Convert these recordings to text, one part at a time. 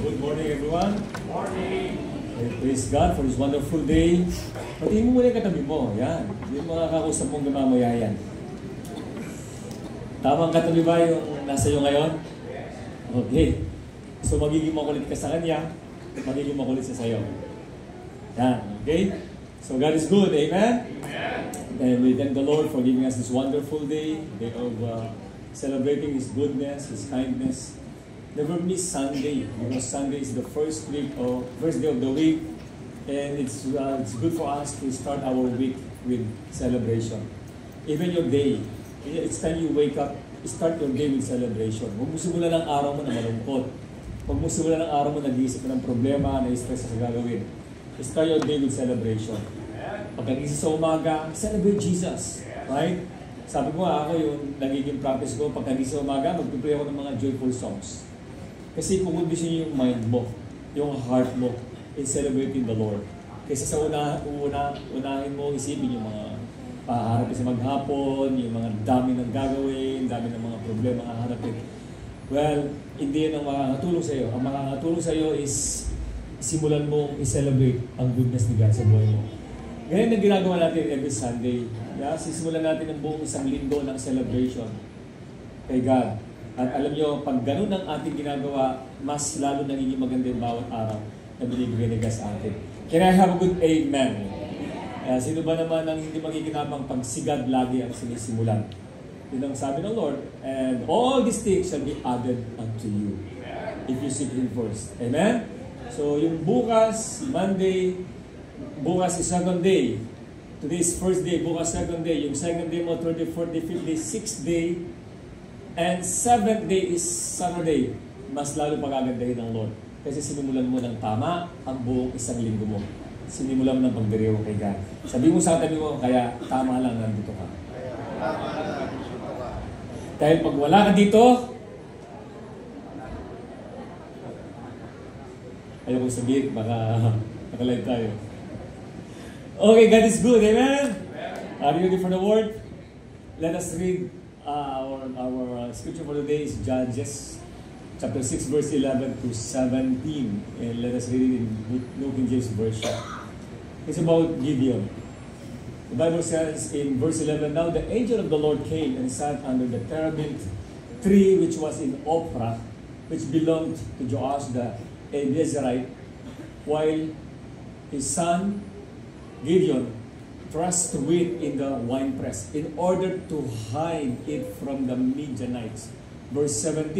Good morning, everyone. Morning. Praise God for this wonderful day. Patingin mo muna yung katabi mo. Yan. Yung mga kausap mong gamamaya yan. Tamang katabi ba yung nasa iyo ngayon? Okay. So magiging makulit ka sa kanya, magiging makulit siya sa iyo. Yan. Okay? So God is good. Amen? Amen. And we thank the Lord for giving us this wonderful day of celebrating His goodness, His kindness. Never miss Sunday, because Sunday is the first day of the week, and it's good for us to start our week with celebration. Even your day, it's time you wake up, start your day with celebration. Huwag mo simulan ang araw mo na malungkot. Huwag mo simulan ang araw mo nag-iisip ng problema, na-stress sa gagawin. Start your day with celebration. Pagkagising sa umaga, celebrate Jesus. Right? Sabi ko ako yung nagiging practice ko, pagkagising sa umaga, mag-play ako ng mga joyful songs. Kasi kukondisyon yung mind mo, yung heart mo in celebrating the Lord. Kasi sa unahin mo isipin yung mga paharapin sa maghapon, yung mga dami ng gagawin, dami ng mga problema ang haharapin. Well, hindi yun ang makakatulong sa iyo. Ang makakatulong sa iyo is simulan mo i-celebrate ang goodness ni God sa buhay mo. Ganyan ang ginagawa natin every Sunday. Yeah? Sisimulan natin ang buong isang linggo ng celebration kay God. At alam nyo, pag ganun ang ating ginagawa, mas lalo nagiging maganda yung bawat araw na binibigay ni God sa atin. Can I have a good amen? Sino ba naman ang hindi magiginabang pag si God lagi ang sinisimulan? Yun ang sabi ng Lord, and all these things shall be added unto you if you seek Him first. Amen? So yung bukas, Monday, bukas is second day. Today is first day, bukas second day. Yung second day mo, 30, 40, 50, 6th day, and 7th day is Saturday. Mas lalo pagagandahin ng Lord. Kasi sinimulan mo ng tama ang buong isang linggo mo. Sinimulan mo ng pagdiriw kay God. Sabi mo sa tabi mo, kaya tama lang nandito ka. Dahil pag wala ka dito, ayaw kong sabihin, baka nakalive tayo. Okay, God is good. Amen? Are you ready for the word? Let us read. Our scripture for today is Judges chapter 6 verse 11 to 17, and let us read it in New King James Version. It's about Gideon. The Bible says in verse 11, "Now the angel of the Lord came and sat under the terebinth tree which was in Ophrah, which belonged to Joash the Abiezrite, while his son Gideon thrust wheat in the winepress in order to hide it from the Midianites." Verse 12,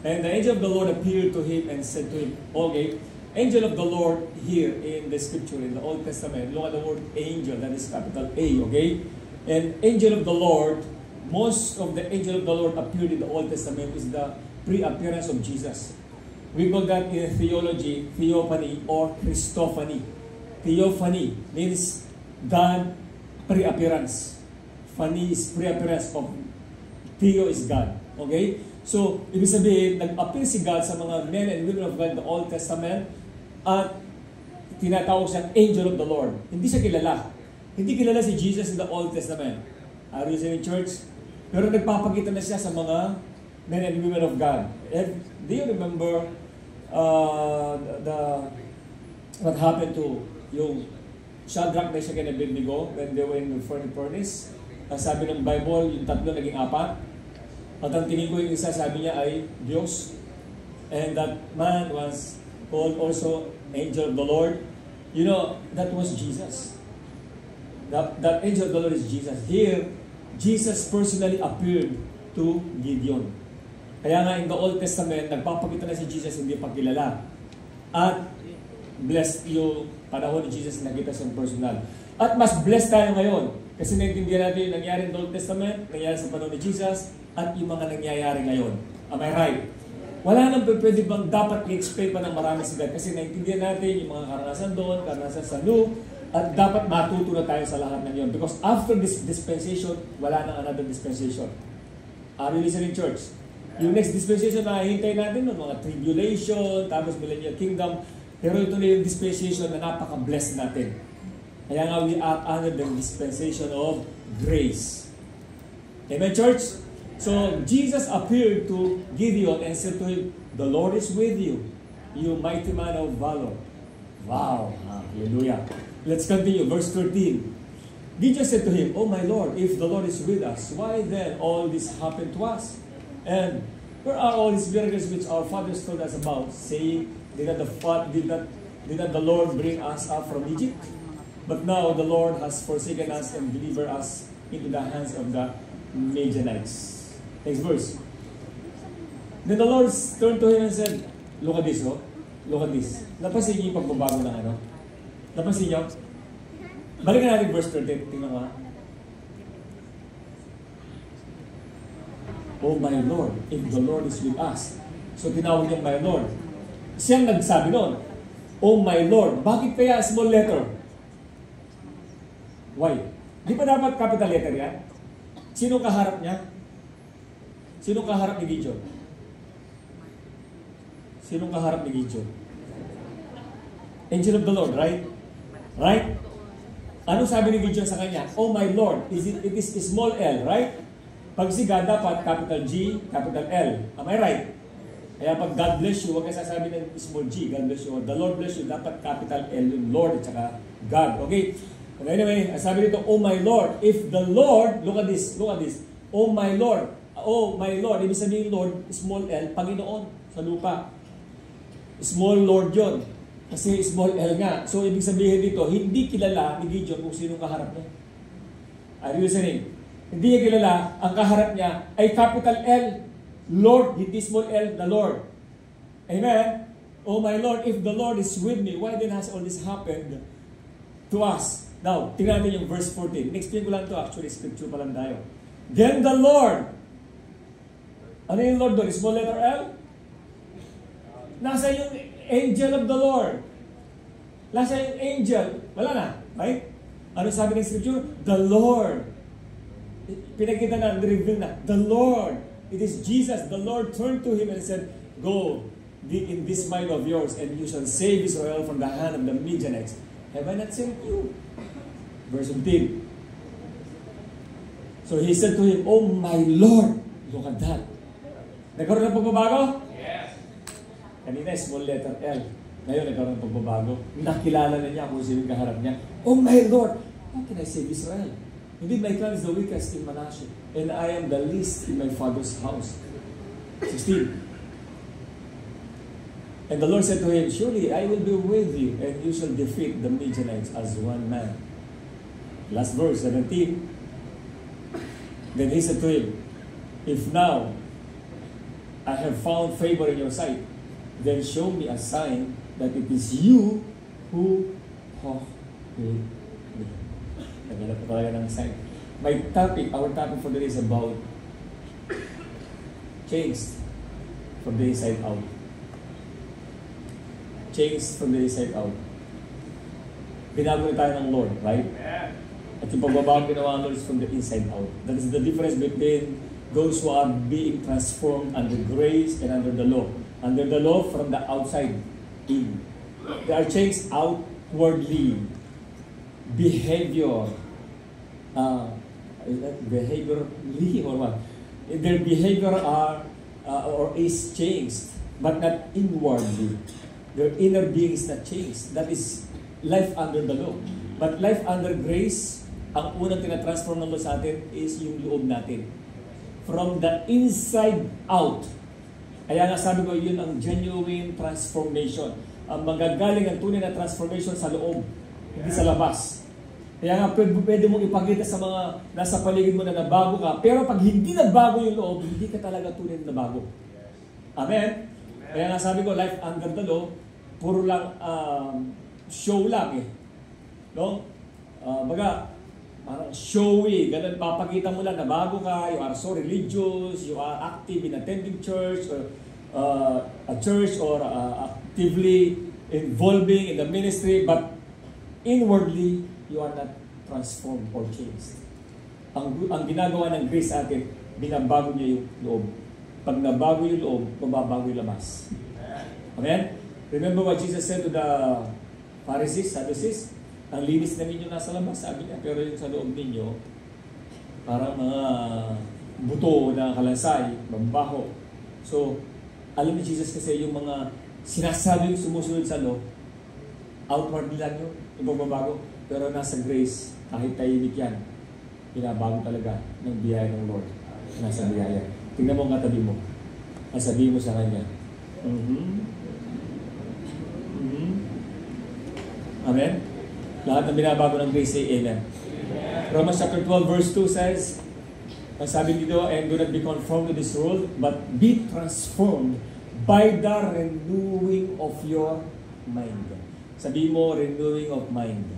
"And the angel of the Lord appeared to him and said to him," okay, angel of the Lord here in the scripture, in the Old Testament, look at the word angel, that is capital A, okay? And angel of the Lord, most of the angel of the Lord appeared in the Old Testament is the pre-appearance of Jesus. We call that in theology, theophany or Christophany. Theophany means God pre-appearance. Phany is pre-appearance of Theo is God. Okay? So, ibig sabihin, nag-appear si God sa mga men and women of God in the Old Testament at tinatawag siyang angel of the Lord. Hindi siya kilala. Hindi kilala si Jesus in the Old Testament. Are you in church? Pero nagpapakita na siya sa mga men and women of God. Do you remember what happened to yung Shadrach, Meshach, and Abednego when they were in the furnace? Sabi ng Bible, yung tatlo naging apat. At ang tingin ko yung isa, sabi niya ay Diyos. And that man was called also angel of the Lord. You know, that was Jesus. That angel of the Lord is Jesus. Here, Jesus personally appeared to Gideon. Kaya nga in the Old Testament, nagpapakita na si Jesus, hindi pa kilala. At blessed yung panahon ni Jesus na nakita siyang personal. At mas blessed tayo ngayon kasi naintindihan natin yung nangyari in the Old Testament, nangyari sa panahon ni Jesus, at yung mga nangyayari ngayon. Am I right? Wala nang pwede bang dapat i-expect pa ng marami sa God kasi naintindihan natin yung mga karanasan doon, karanasan sa New, at dapat matuto na tayo sa lahat ng yun. Because after this dispensation, wala nang another dispensation. Are you listening, church? Yung next dispensation na hintay natin nun, mga tribulation, tapos millennial kingdom, pero ito na yung dispensation na napaka-blessed natin. Kaya nga we are under the dispensation of grace. Amen, church? So, Jesus appeared to Gideon and said to him, The Lord is with you, you mighty man of valor. Wow, hallelujah. Let's continue, verse 13. Gideon said to him, "Oh my Lord, if the Lord is with us, why then all this happened to us? And where are all these miracles which our fathers told us about, saying, did not the Lord bring us up from Egypt? But now the Lord has forsaken us and delivered us into the hands of the Midianites." Next verse. Then the Lord turned to him and said, "Look at this, oh. Look at this." Napansin niyo yung pagbabago ng ano? Napansin niyo? Balikan natin verse 13. Tingnan mo. "Oh my Lord, if the Lord is with us." So tinawag niya my Lord. Siyang nagsabi noon, "Oh my Lord." Bakit kaya small letter? Why? Di ba dapat capital letter yan? Sino kaharap niya? Sino kaharap ni Gideon? Sino kaharap ni Gideon? Angel of the Lord, right? Right? Ano sabi ni Gideon sa kanya? "Oh my Lord." It is small l, right? Pag si God, dapat capital G, capital L. Am I right? Kaya pag God bless you, huwag ka sasabi ng small G, God bless you. The Lord bless you, dapat capital L yung Lord at saka God. Okay? But anyway, sabi dito, "Oh my Lord, if the Lord," look at this, "Oh my Lord." Oh my Lord, ibig sabihin Lord, small l, Panginoon sa lupa. Small Lord yon. Kasi small l nga. So ibig sabihin dito, hindi kilala ni Gideon kung sino kaharap niya. Are you listening? Hindi niya kilala, ang kaharap niya ay capital L. Lord, hindi small l, the Lord. Amen? "Oh my Lord, if the Lord is with me, why then has all this happened to us?" Now, tingnan natin yung verse 14. Explain ko lang to, actually, scripture pa lang tayo. "Then the Lord," ano yung Lord doon? Small letter L? Nasa yung angel of the Lord. Nasa yung angel. Wala na. Right? Ano sabi ng scripture? The Lord. Pinakita na, reveal na. The Lord. It is Jesus. The Lord turned to him and said, "Go in this might of yours, and you shall save Israel from the hand of the Midianites. Have I not sent you?" Verse 15. So he said to him, "Oh my Lord." Look at that. Nagkaroon ng pagbabago? Yes. Kanina small letter L. Ngayon nagkaroon ng pagbabago. Nakilala na niya kung sino yung kaharap niya. "Oh my Lord, how can I save Israel? Indeed, my clan is the weakest in Manasseh, and I am the least in my father's house." 16. And the Lord said to him, "Surely I will be with you, and you shall defeat the Midianites as one man." Last verse, 17. Then he said to him, "If now I have found favor in your sight, then show me a sign that it is you who talk with me." Naghanap ko talaga ng sign. Our topic for today is about changed from the inside out. Changed from the inside out. Binago na tayo ng Lord, right? At yung pagbabago ginawa ng Lord is from the inside out. That is the difference between those who are being transformed under grace and under the law. Under the law, from the outside in. They are changed outwardly. Behaviorally or what? Their behavior or is changed, but not inwardly. Their inner being is not changed. That is life under the law. But life under grace, ang unang tinatransform ng Lord sa atin is yung loob natin. From the inside out. Kaya nga sabi ko, yun ang genuine transformation. Ang magagaling ang tunay na transformation sa loob, hindi sa labas. Kaya nga pwede mong ipakita sa mga nasa paligid mo na nabago ka, pero pag hindi nagbago yung loob, hindi ka talaga tunay na nabago. Amen? Kaya nga sabi ko, life under the law, puro lang show lang eh. No? Parang showy, ganun, papakita mo lang na bago ka, you are so religious, you are active in attending church, or a church, or actively involving in the ministry, but inwardly, you are not transformed or changed. Ang ginagawa ng grace sa atin, binabago niya yung loob. Pag nabago yung loob, mababago yung labas. Amen? Remember what Jesus said to the Pharisees, Sadducees? Ang linis na ninyo nasa labas, sabi niya, pero yung sa loob ninyo, parang mga buto na kalansay, mambaho. So, Alam ni Jesus kasi yung mga sinasabi yung sumusunod sa law, outwardly lang yun, yung pagbabago. Pero nasa grace, kahit tahimik yan, pinabago talaga ng biyaya ng Lord. Nasa biyaya. Tingnan mo ang katabi mo. Sabihin mo sa Kanya. Amen? Lahat ng binabago ng grace, say Amen. Romans chapter 12 verse 2 says, ang sabi dito, and do not be conformed to this world, but be transformed by the renewing of your mind. Sabi mo, renewing of mind.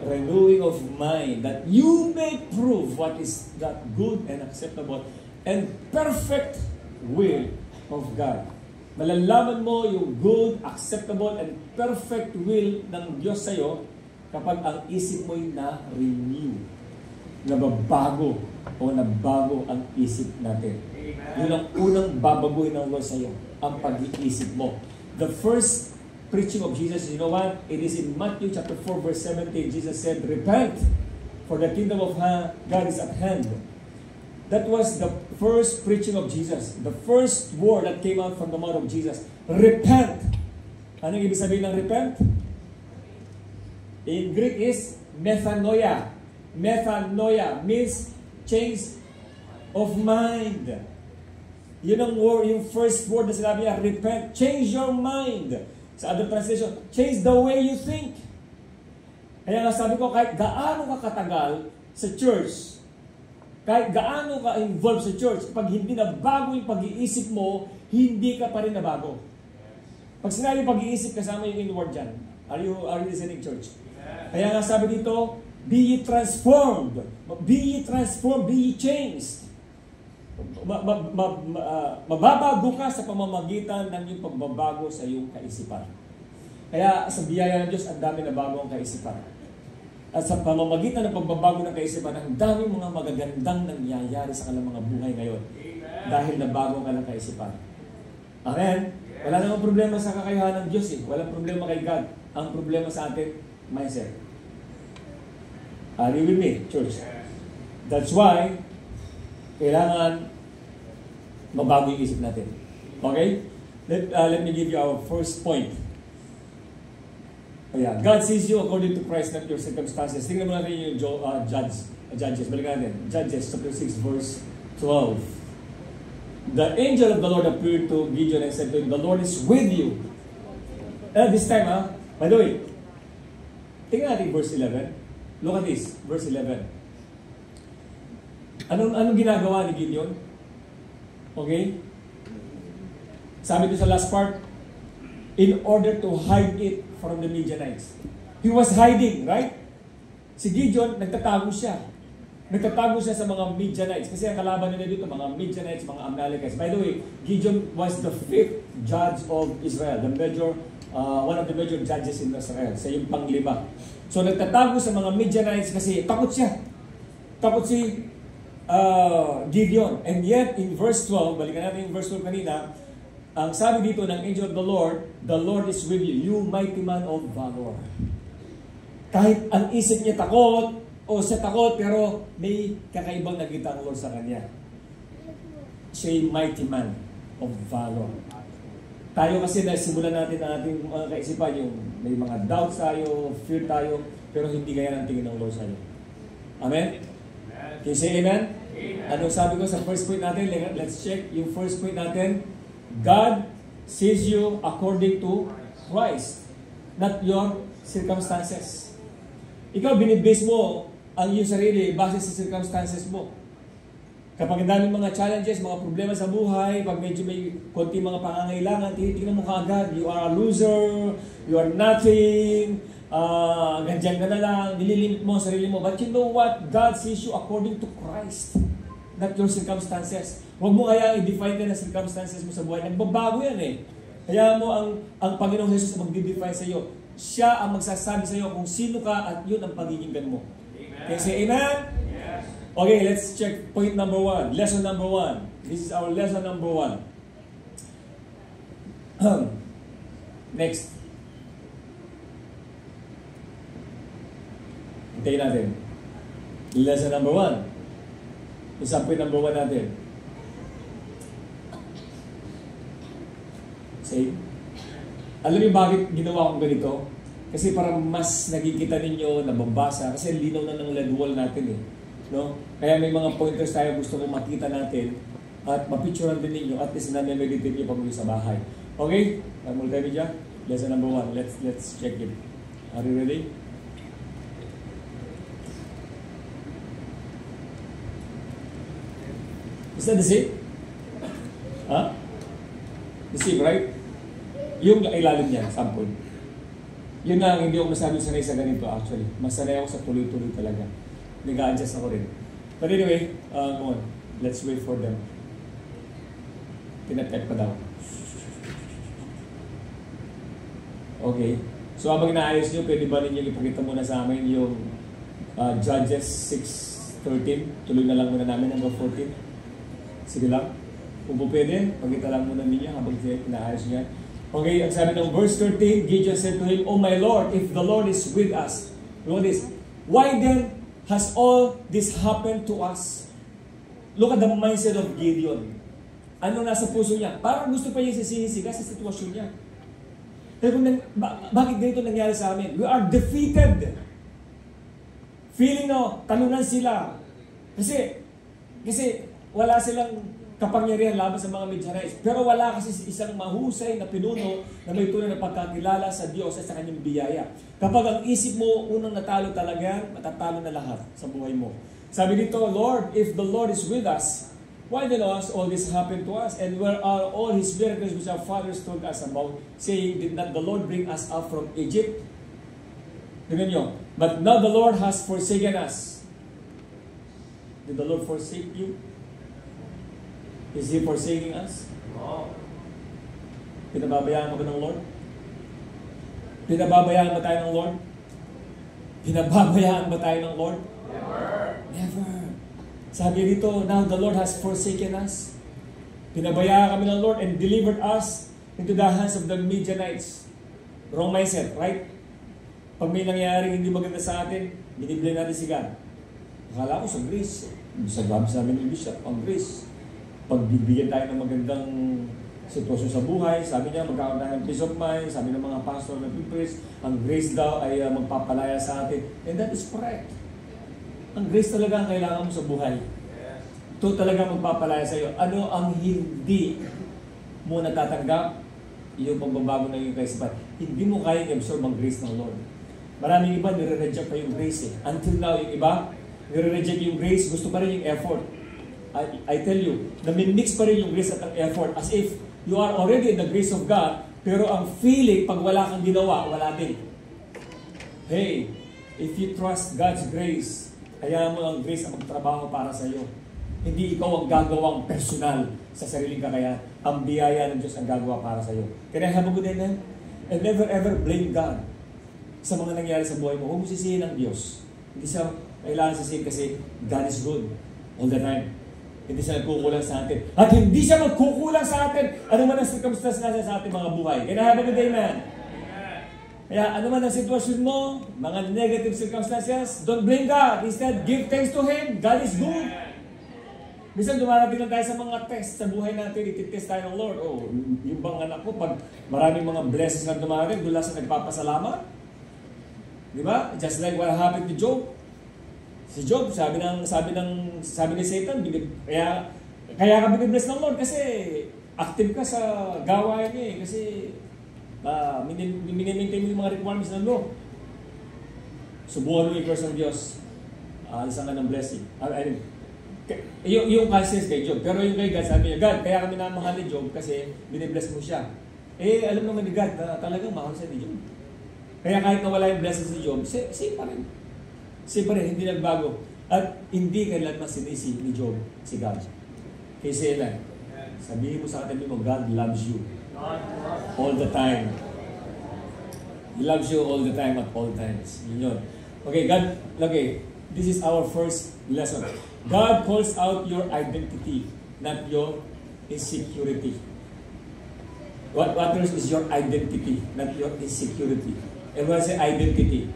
Renewing of mind, that you may prove what is that good and acceptable and perfect will of God. Malalaman mo yung good, acceptable, and perfect will ng Diyos sa'yo kapag ang isip mo'y na-renew. Nababago o nabago ang isip natin. Yun ang unang babaguhin ng Lord sa'yo, ang pag-iisip mo. The first preaching of Jesus, you know what? It is in Matthew chapter 4 verse 17. Jesus said, repent, for the kingdom of God is at hand. That was the first preaching of Jesus. The first word that came out from the mouth of Jesus. Repent. Anong ibig sabihin ng repent? In Greek is metanoia. Metanoia means change of mind. Yun ang word, yung first word na sinabi niya, repent. Change your mind. Sa other translation, change the way you think. Kaya nga sabi ko, kahit gaano ka katagal sa church, kahit gaano ka involved sa church, pag hindi na bago yung pag-iisip mo, hindi ka pa rin nabago. Pag sinabi pag-iisip, kasama yung inward dyan. Are you listening, church? Kaya nga sabi dito, be ye transformed. Be ye transformed. Be ye changed. Mababago ka sa pamamagitan ng iyong pagbabago sa iyong kaisipan. Kaya sa biyaya ng Diyos, ang dami na bago ang kaisipan. At sa pamamagitan ng pagbabago ng kaisipan, ang daming mga magagandang nangyayari sa kanilang mga buhay ngayon. Dahil nabago ka ng kaisipan. Amen? Wala namang problema sa kakayahan ng Diyos eh. Walang problema kay God. Ang problema sa atin, mindset. Are you with me, church? That's why, kailangan mabago yung isip natin. Okay? Let me give you our first point. Yeah. God sees you according to Christ, not your circumstances. Tingnan mo natin yung Judges. Balikan natin. Judges chapter 6 verse 12. The angel of the Lord appeared to Gideon and said to him, the Lord is with you. This time, by the way, tingnan natin verse 11. Look at this, verse 11. Anong ginagawa ni Gideon? Okay? Sabi ito sa last part, in order to hide it from the Midianites. He was hiding, right? Si Gideon, nagtatago siya. Nagtatago siya sa mga Midianites. Kasi ang kalaban nila dito, mga Midianites, mga Amalekites. By the way, Gideon was the 5th judge of Israel. One of the major judges in Israel. Sa yung panglima. So nagtatago sa mga Midianites kasi takot siya. Takot si Gideon. And yet, in verse 12, balikan natin yung verse 12 kanina, ang sabi dito ng angel of the Lord is with you, you mighty man of valor. Kahit ang isip niya takot, o siya takot, pero may kakaibang nakita ang Lord sa kanya. Siya mighty man of valor. Tayo kasi nasimulan natin ang ating kaisipan, yung may mga doubts tayo, fear tayo, pero hindi kaya ng tingin ng Lord sa iyo. Amen? Can you say amen? Anong sabi ko sa first point natin? Let's check yung first point natin. God sees you according to Christ, not your circumstances. Ikaw, binibase mo ang iyong sarili base sa circumstances mo. Kapag ang daming mga challenges, mga problema sa buhay, pag medyo may konti mga pangangailangan, tinitingnan mo kaagad, you are a loser, you are nothing, ganyan ka na lang, nililimit mo ang sarili mo. But you know what? God sees you according to Christ, not your circumstances. Huwag mo kaya i-define ka ng circumstances mo sa buhay. Nagbabago yan eh. Kaya mo ang Panginoong Jesus mag-define sa iyo. Siya ang magsasabi sa iyo kung sino ka at yun ang pagiginggan mo. Amen. Can you say amen? Okay, let's check point number 1. Lesson number 1. This is our lesson number 1. Next. Hintayin natin. Lesson number 1. Isang point number 1 natin. Say, alam niyo bakit ginawa kong ganito? Kasi para mas nakikita ninyo, nababasa, kasi linaw na ng LED wall natin eh. No? Kaya may mga pointers tayo gusto kong makita natin at mapicturean din ninyo at least na-meditate nyo pag sa bahay. Okay? Multimedia, lesson number 1. Let's check it. Are you ready? Is that the same? Huh? The same, right? Yung ilalim niya, sample. Yun na, hindi ako masabi sanay sa ganito actually. Masanay ako sa tuloy-tuloy talaga. Nag-a-adjust ako rin. But anyway, come on. Let's wait for them. Pinatep pa daw. Okay. So habang inaayos nyo, pwede ba ninyo ipakita muna sa amin yung Judges 6:13? Tuloy na lang muna namin hanggang 14. Sige lang. Kung po pwede, pakita lang muna ninyo habang inaayos nyo. Okay, ang sabi ng verse 13, Gideon said to him, "O my Lord, if the Lord is with us," look at this, "why then has all this happened to us?" Look at the mindset of Gideon. Ano nasa puso niya? Parang gusto pa niya sisisiga sa sitwasyon niya. Pero bakit ganito nangyari sa amin? We are defeated. Feeling talunan sila. Kasi wala silang kapangyarihan laban sa mga Midianites. Pero wala kasi isang mahusay na pinuno na may tunay na pagkakilala sa Diyos at sa kanyang biyaya. Kapag ang isip mo unang natalo talaga, matatalo na lahat sa buhay mo. Sabi dito, "Lord, if the Lord is with us, why then has all this happened to us? And where are all His miracles which our fathers told us about, saying, did not the Lord bring us up from Egypt?" Tingnan nyo. "But now the Lord has forsaken us." Did the Lord forsake you? Is He forsaking us? No. Pinababayaan mo ba ng Lord? Pinababayaan ba tayo ng Lord? Pinababayaan ba tayo ng Lord? Never. Sabi dito, now the Lord has forsaken us. Pinabayaan kami ng Lord and delivered us into the hands of the Midianites. Wrong mindset, right? Pag may nangyayaring hindi maganda sa atin, biniblame natin si God. Akala ko sa grace. Sabi sa amin ng Bishop, ang grace. Pag bibigyan tayo ng magandang sitwasyon sa buhay, sabi niya, magkakaroon tayo ng peace of mind, sabi ng mga pastor na pipris, ang grace daw ay magpapalaya sa atin. And that is correct. Ang grace talaga ang kailangan mo sa buhay. Ito talaga magpapalaya sa iyo. Ano ang hindi mo natatanggap? Yung pagbabago ng iyong kaisipan. Hindi mo kaya i-absorb ang grace ng Lord. Maraming iba, nire-reject pa yung grace eh. Until now, yung iba, nire-reject yung grace, gusto pa rin yung effort. I tell you, namimix pa rin yung grace at ang effort as if you are already in the grace of God, pero ang feeling, pag wala kang ginawa, wala din. Hey, if you trust God's grace, hayaan mo ang grace ang magtrabaho para sa iyo. Hindi ikaw ang gagawang personal sa sariling kakayahan. Ang biyaya ng Diyos ang gagawa para sa iyo. Can I have a good amen? And never ever blame God sa mga nangyari sa buhay mo. Huwag mo sisihin ang Diyos. Hindi siya kailangan sisihin kasi God is good all the time. Hindi siya nagkukulang sa atin. At hindi siya magkukulang sa atin. Ano man ang circumstance natin sa ating mga buhay. Can I have a good amen? Kaya ano man ang sitwasyon mo, mga negative circumstances, don't blame God. Instead, give thanks to Him. God is good. Minsan dumarating lang tayo sa mga test sa buhay natin, ititest tayo ng Lord. Oh, yung bang anak ko, pag maraming mga blessings na dumarating, doon lang sa nagpapasalamat. Di ba? Just like what happened to Job. Si Job, sabi ni Satan, kaya ka binibless ng Lord kasi active ka sa gawain niya eh. Kasi minimaintain mo yung mga requirements ng law. Subukan mo i-curse ng Diyos. Alisan ka ng blessing. Yung conscience kay Job. Pero yung kay God, sabi niya, God, kaya kami namahal ni Job kasi binibless mo siya. Eh, alam naman ni God na talagang mahal siya ni Job. Kaya kahit nawala yung blessings ni Job, same pa rin. Same pa rin, hindi nagbago. At hindi kailanman sinisi ni Job si God. Kasi lang, sabihin mo sa katabi mo, God loves you. All the time. He loves you all the time at all times. Yun yun. Okay, this is our first lesson. God calls out your identity, not your insecurity. What matters is your identity, not your insecurity. Everyone say identity.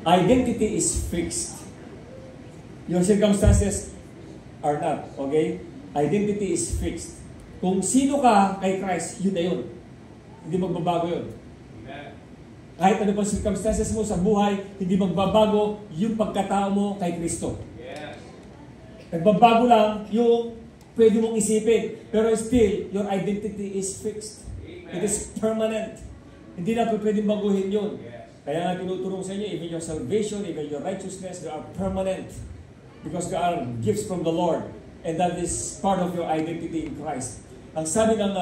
Identity is fixed. Your circumstances are not, okay? Identity is fixed. Kung sino ka kay Christ, yun na yun. Hindi magbabago yun. Kahit ano pang circumstances mo sa buhay, hindi magbabago yung pagkatao mo kay Kristo. Nagbabago lang yung pwede mong isipin. Pero still, your identity is fixed. It is permanent. Hindi na pwedeng baguhin yun. Kaya nga tinutulong sa inyo, even your salvation, even your righteousness, they are permanent. Because they are gifts from the Lord. And that is part of your identity in Christ. Ang sabi ng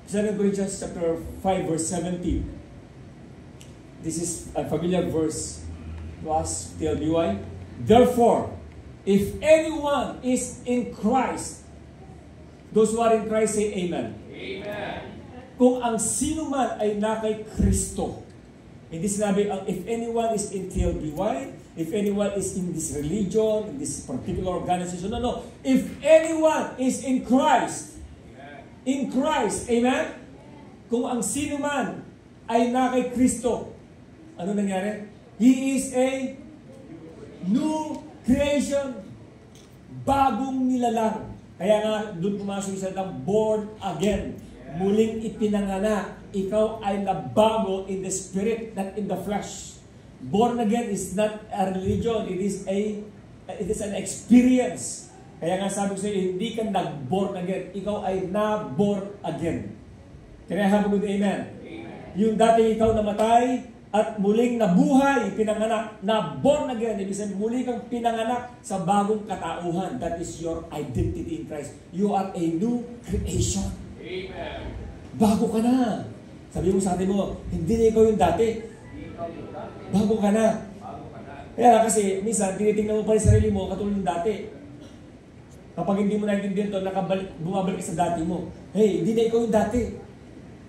2 Corinthians chapter 5 verse 17. This is a familiar verse to us, TLBY. Therefore, if anyone is in Christ, those who are in Christ say Amen. Amen. Kung ang sino man ay na kay Kristo, hindi sinabi, if anyone is in TLBY, if anyone is in this religion, in this particular organization, no. If anyone is in Christ, in Christ, amen? Kung ang sino man ay na kay Kristo, ano nangyari? He is a new creation, bagong nilalang. Kaya nga, doon pumasok sa salitang born again. Muling ipinanganak, ikaw ay nabago in the spirit, not in the flesh. Born again is not a religion, it is an experience. Kaya nga sabi ko sa iyo, hindi ka nag-born again, ikaw ay na-born again. Can I have a good amen? Amen. Yung dati ikaw namatay at muling nabuhay, pinanganak, na-born again, ibig sabihin muli kang pinanganak sa bagong katauhan. That is your identity in Christ. You are a new creation. Amen. Bago ka na. Sabi mo sa atin mo, hindi na ikaw yung dati. Bago ka na. Kaya kasi, minsan, tinitingnan mo pa rin sarili mo katulad ng dati. Kapag hindi mo naintindihan ito, bumabalik ka sa dati mo. Hey, hindi na ikaw yung dati.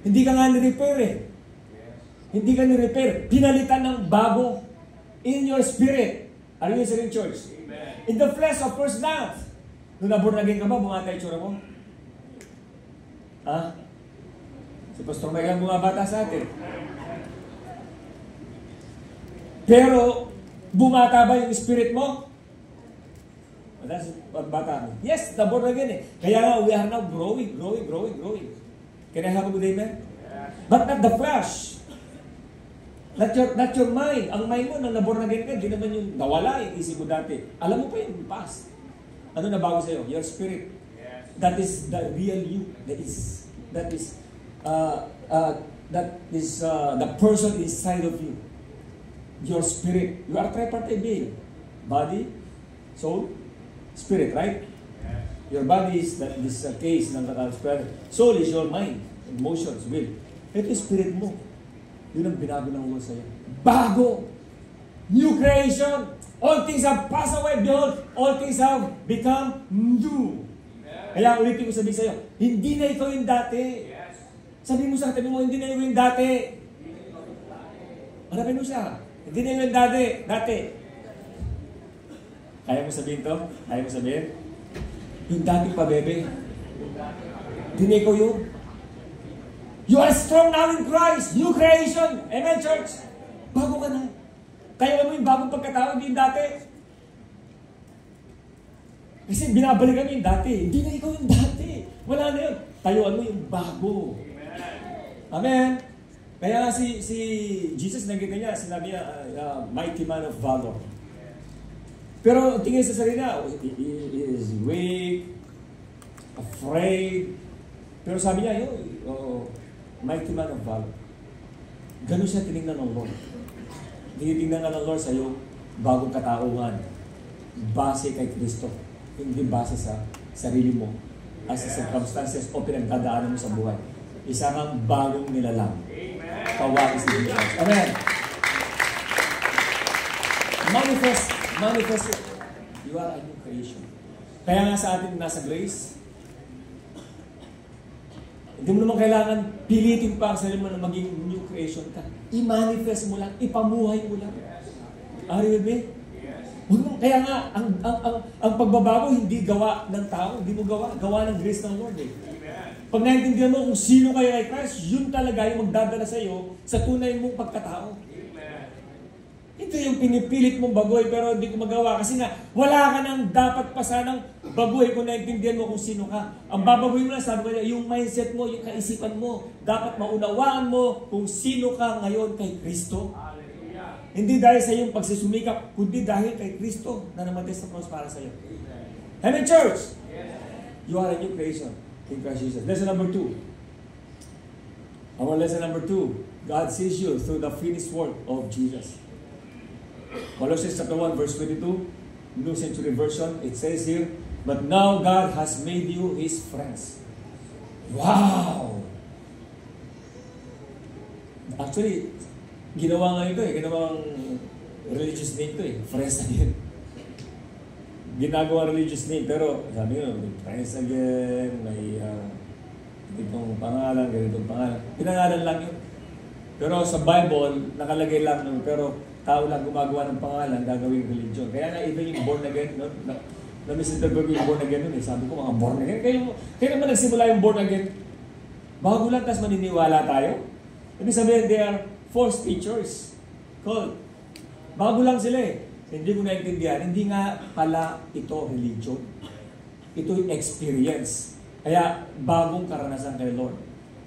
Hindi ka nga ni-repair eh. Hindi ka ni-repair. Pinalitan ng bago in your spirit. Are you in church? Amen. In the flesh, of course not. Nung naborn again ka ba, bumata yung tsura mo? Ha? Si Pastor Mike lang bumabata sa atin. Pero, bumata ba yung spirit mo? Wala si bata mo. Yes, naborn again eh. Kaya nga, we are now growing. Can I have a good amen? But not the flesh. Not your mind. Ang mind mo, nang naborn again ka, di naman yung nawala yung isip mo dati. Alam mo pa yung past. Ano na bago sa'yo? Your spirit. That is the real you. That is the person inside of you. Your spirit. You are tripartite being. Body, soul, spirit, right? Your body is this case ng spirit. Soul is your mind, emotions, will. Ito yung spirit mo. Yun ang binago ng Lord sa'yo. Bago! New creation! All things have passed away. Behold, all things have become new. Kaya ulitin ko sabihin sa'yo, hindi na ikaw yung dati. Sabi mo sa katabi mo, hindi na ikaw yung dati. Harapin mo siya. Hindi na ikaw yung dati. Kaya mo sabihin to? Kaya mo sabihin? Yung dati pa, bebe. Hindi na ikaw yun. You are strong now in Christ. New creation. Amen, church? Bago ka na. Kaya mo yung bagong pagkatao, hindi yung dati. Kasi binabalik kami yung dati. Hindi na ikaw yung dati. Wala na yun. Tayuan mo yung bago. Amen. Kaya si Jesus, nakita niya, sinabi niya, mighty man of valor. Pero tingin sa sarili niya, he is weak, afraid. Pero sabi niya, mighty man of valor. Ganun siya tinignan ng Lord. Tinitingnan ka ng Lord sa iyo, bagong katauhan. Base kay Kristo. Hindi base sa sarili mo, as sa circumstances o pinagdadaanan mo sa buhay. Isa kang bagong nilalang. Kawakis ni Jesus. Amen. Manifest it. You are a new creation. Kaya nga sa atin nasa grace, hindi mo naman kailangan pilitin pa ang sarili mo na maging new creation ka. I-manifest mo lang, ipamuhay mo lang. Are you with me? Kaya nga, ang pagbabago hindi gawa ng tao, hindi mo gawa ng grace ng Lord eh. Pag naintindihan mo kung sino kayo kay Christ, yun talaga yung magdadala sa iyo sa tunay mong pagkatao. Ito yung pinipilit mong baguhin pero hindi ko magawa kasi nga wala ka nang dapat pa sanang baguhin kung naintindihan mo kung sino ka. Ang babaguhin mo lang, sabi ko niya, yung mindset mo, yung kaisipan mo. Dapat maunawaan mo kung sino ka ngayon kay Kristo. Hindi dahil sa iyong pagsusumikap, kundi dahil kay Kristo na namatay sa cross para sa iyo. Amen, church? You are a new creation in Christ Jesus. Lesson number 2. Our lesson number 2. God sees you through the finished work of Jesus. Colossians chapter 1 verse 22, New Century Version, it says here, but now God has made you His friends. Wow! Actually, ginawa nga ito ginawang religious name ito friends again. Ginagawa religious name, pero sabi nyo, friends again, may ganitong pangalan, ganitong pangalan. Pinangalan lang yun. Pero sa Bible, nakalagay lang nun, pero tao lang gumagawa ng pangalan, gagawing religion. Kaya nga even yung born again, no? Na-misinterpret ko yung born again nun Sabi ko, mga born again. Kaya naman nagsimula yung born again. Bago lang, tas maniniwala tayo. Ibig sabihin, they are false teachers. Called. Bago lang sila Hindi ko naintindihan. Hindi nga pala ito religion. Ito yung experience. Kaya bagong karanasan kay Lord.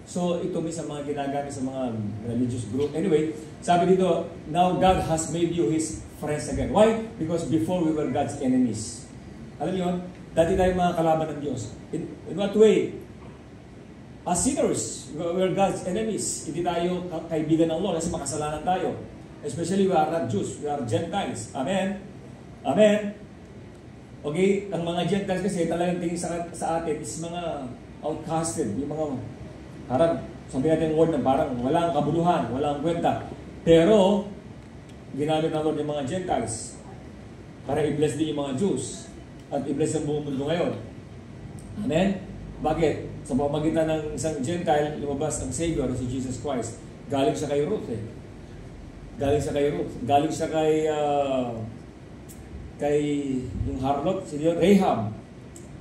So, ito may sa mga ginagamit sa mga religious group. Anyway, sabi dito, now God has made you His friends again. Why? Because before we were God's enemies. Alam niyo, dati tayo mga kalaban ng Diyos. In what way? As sinners, we were God's enemies. Hindi tayo kaibigan ng Lord kasi makasalanan tayo. Especially we are not Jews, we are Gentiles. Amen? Amen? Okay? Ang mga Gentiles kasi talagang tingin sa atin is mga outcasted, yung mga parang, sabi natin yung word na parang walang kabuluhan, walang kwenta. Pero, ginamit ng Lord yung mga Gentiles para i-bless din yung mga Jews at i-bless ang buong mundo ngayon. Amen? Bakit? Sa pamamagitan ng isang Gentile, lumabas ang Savior, si Jesus Christ. Galing siya kay Ruth Galing siya kay Ruth. Galing siya kay yung harlot, si Rahab.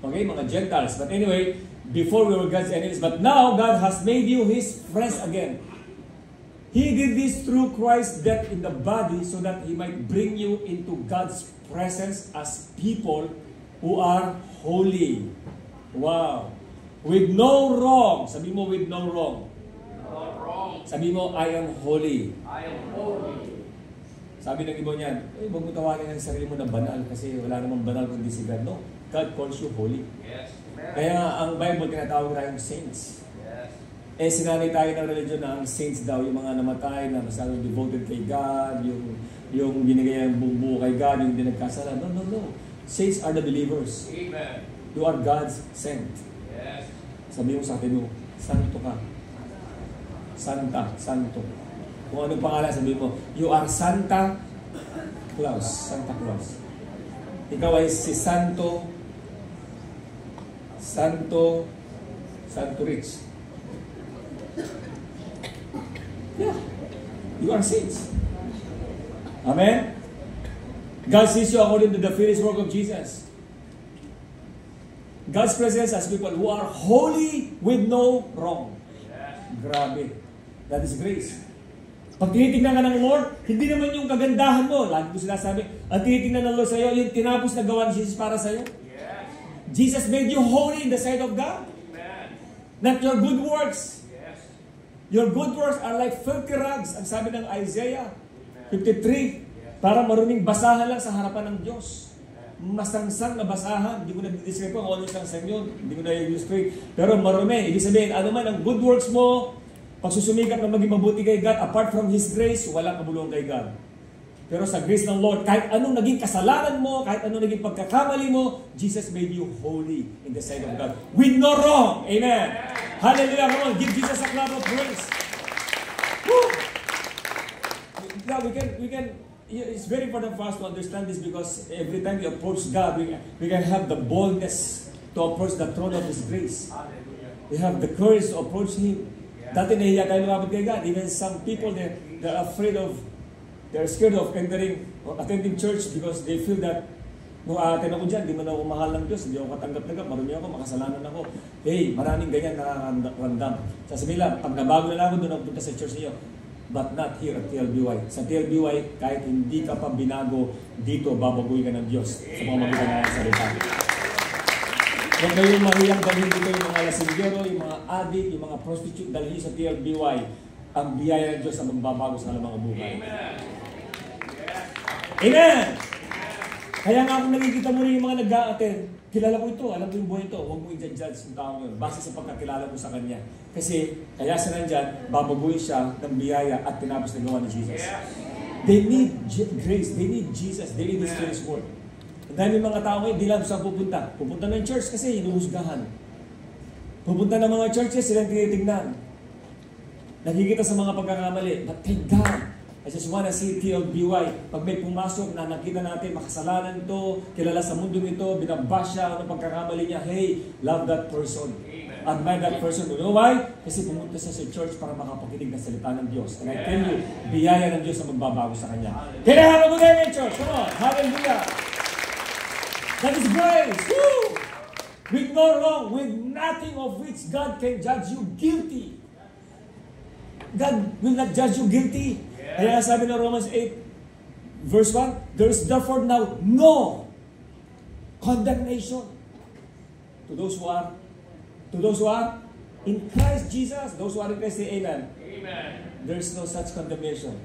Okay, mga Gentiles. But anyway, before we were God's enemies, but now God has made you His friends again. He did this through Christ's death in the body so that He might bring you into God's presence as people who are holy. Wow. With no wrong. Sabi mo, with no wrong. No wrong. Sabi mo, I am holy. I am holy. Sabi ng iba niyan, huwag mo tawagin ang sarili mo na banal kasi wala namang banal kundi si God. No, God calls you holy. Yes. Kaya ang Bible tinatawag tayong saints. Yes. Sinanay tayo ng religion na ang saints daw, yung mga namatay na masyadong devoted kay God, yung binigay ang buong buo kay God, yung hindi nagkasala. No. Saints are the believers. Amen. You are God's sent. Yes. Sabi mo sa atin mo, santo ka. Santa, santo. Kung anong pangalan, sabi mo, you are Santa Claus. Santa Claus. Ikaw ay si Santo Rich. Yeah. You are saints. Amen? God sees you according to the finished work of Jesus. God's presence as people who are holy with no wrong. Grabe. That is grace. Pag tinitingnan ka ng Lord, hindi naman yung kagandahan mo. Lagi ko sinasabi, ang tinitingnan ng Lord sa iyo, yung tinapos na gawa ni Jesus para sa iyo. Yes. Jesus made you holy in the sight of God. Amen. Not your good works. Yes. Your good works are like filthy rags. Ang sabi ng Isaiah 53, para maruming basahan lang sa harapan ng Diyos. Masangsang na basahan. Hindi ko na-describe kung ano sangsang yun. Hindi ko na-illustrate. Pero marumi. Ibig sabihin, ano man ang good works mo, pagsusumikap na maging mabuti kay God, apart from His grace, walang kabuluhan kay God. Pero sa grace ng Lord, kahit anong naging kasalanan mo, kahit anong naging pagkakamali mo, Jesus made you holy in the sight of God. With no wrong. Amen. Hallelujah. Come on, give Jesus a clap of praise. Woo! Yeah, we can, it's very important for us to understand this because every time we approach God, we can have the boldness to approach the throne of His grace. We have the courage to approach Him. Dati nahiya tayo lumapit kay God. Even some people, they're scared of entering or attending church because they feel that kung aatin ako dyan, di man ako mahal ng Diyos, hindi ako katanggap-tanggap, marami ako, makasalanan ako. Hey, maraming ganyan nakakandam. Sasabihin lang, pag nabago na lang ako doon, punta sa church niyo. But not here at TLBY. Sa TLBY, kahit hindi ka pa binago, dito babaguhin ka ng Diyos sa mga magitan ng salita. Huwag kayong mahiyang dalhin dito yung mga lasinggero, yung mga adik, yung mga prostitute, dalhin sa TLBY. Ang biyaya ng Diyos ang magbabago sa mga buhay. Amen! Kaya nga kung nakikita mo rin yung mga nag-a-attend, kilala ko ito, alam ko yung buhay ito, huwag mo i-judge yung taong yun, base sa pagkakilala mo sa Kanya. Kasi, kaya siya nandyan, babaguhin siya ng biyaya at tinapos na gawa ni Jesus. They need grace, they need Jesus, they need His finished work. Ang dami mga tao ngayon, di lang saan pupunta. Pupunta ng church kasi hinuhusgahan. Pupunta ng mga churches, silang tinitignan. Nakikita sa mga pagkakamali. But thank God, I just wanna see TLBY. Pag may pumasok na nakita natin, makasalanan ito, kilala sa mundo nito, binabash siya, ano pagkakamali niya, hey, love that person. Admire that person. You know why? Kasi pumunta siya sa church para makapakinig ng salita ng Diyos. And I tell you, biyaya ng Diyos ang magbabago sa kanya. Kaya harap mo din yung church. Come on. Hallelujah. That is grace. Woo! With no wrong, with nothing of which God can judge you guilty. God will not judge you guilty. Kaya sabi ng Romans 8, verse 1, there is therefore now no condemnation to those who are in Christ Jesus. Those who are in Christ, say amen. Amen. There is no such condemnation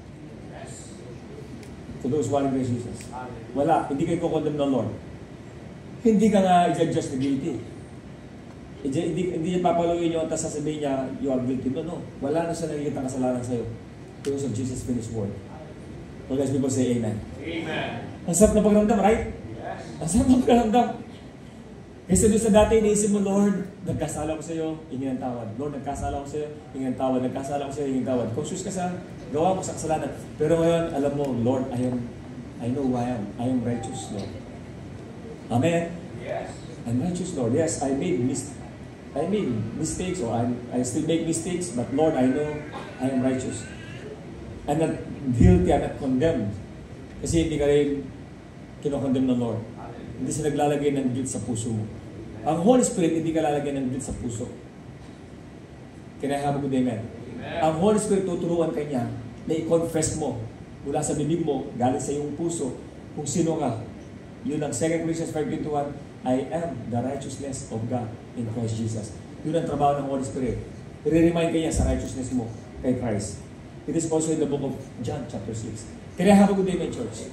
to those who are in Christ Jesus. Wala, hindi kayo kukondemn ng Lord. Hindi ka nga i-judge na guilty. Hindi niya papaluin nyo at sasabihin niya, you are guilty. No. Wala na siya nakikita kasalanan sa'yo. Because of Jesus' finished work. So guys, people say amen. Amen. Ang sarap na pagramdam, right? Yes. Ang sarap na pagramdam. Kasi doon sa dati, iniisip mo, Lord, nagkasala ko sa iyo, hingin ang tawad. Lord, nagkasala ko sa iyo, hingin ang tawad. Nagkasala ko sa iyo, hingin ang tawad. Conscious ka sa gawa mo sa kasalanan. Pero ngayon, alam mo, Lord, I know who I am. I am righteous, Lord. Amen? Yes. I'm righteous, Lord. Yes, I made mistakes, or I still make mistakes, but Lord, I know I am righteous. I'm not guilty, I'm not condemned. Kasi hindi ka rin kinokondemn ng Lord. Hindi siya naglalagay ng guilt sa puso mo. Ang Holy Spirit, hindi ka lalagay ng guilt sa puso. Can I have a good amen? Ang Holy Spirit, tuturuan ka niya na i-confess mo mula sa bibig mo, galing sa iyong puso, kung sino ka. Yun ang 2 Corinthians 5:21, I am the righteousness of God in Christ Jesus. Yun ang trabaho ng Holy Spirit. I-remind ka niya sa righteousness mo kay Christ. It is also in the book of John chapter 6. Can I have a good amen, church?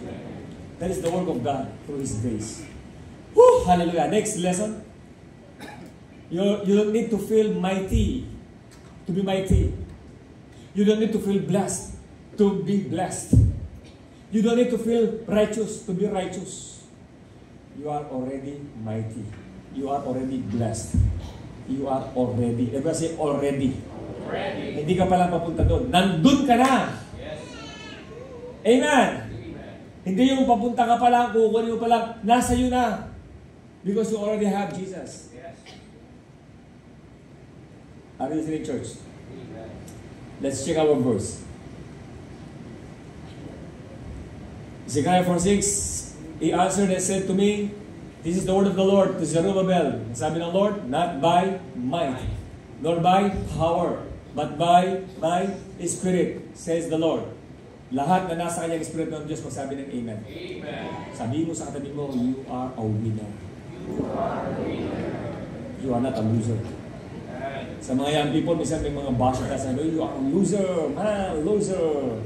That is the work of God through His grace. Woo! Hallelujah. Next lesson. You don't need to feel mighty to be mighty. You don't need to feel blessed to be blessed. You don't need to feel righteous to be righteous. You are already mighty. You are already blessed. You are already. Everybody say already. Ready. Hindi ka pala papunta doon. Nandun ka na. Yes. Amen. Amen. Hindi yung papunta ka pa lang, kukunin mo pa lang, nasa iyo na. Because you already have Jesus. Yes. Are you listening, church? Amen. Let's check our verse. Zechariah 4:6, he answered and said to me, this is the word of the Lord to Zerubbabel. Sabi ng Lord, not by might, nor by power, but by my Spirit, says the Lord. Lahat na nasa kanyang Spirit ng Diyos, magsabi ng Amen. Amen. Sabi mo sa katabi mo, you are a winner. You are a winner. You are not a loser. Amen. Sa mga young people, minsan may mga basher ka sa you are a loser, man, loser.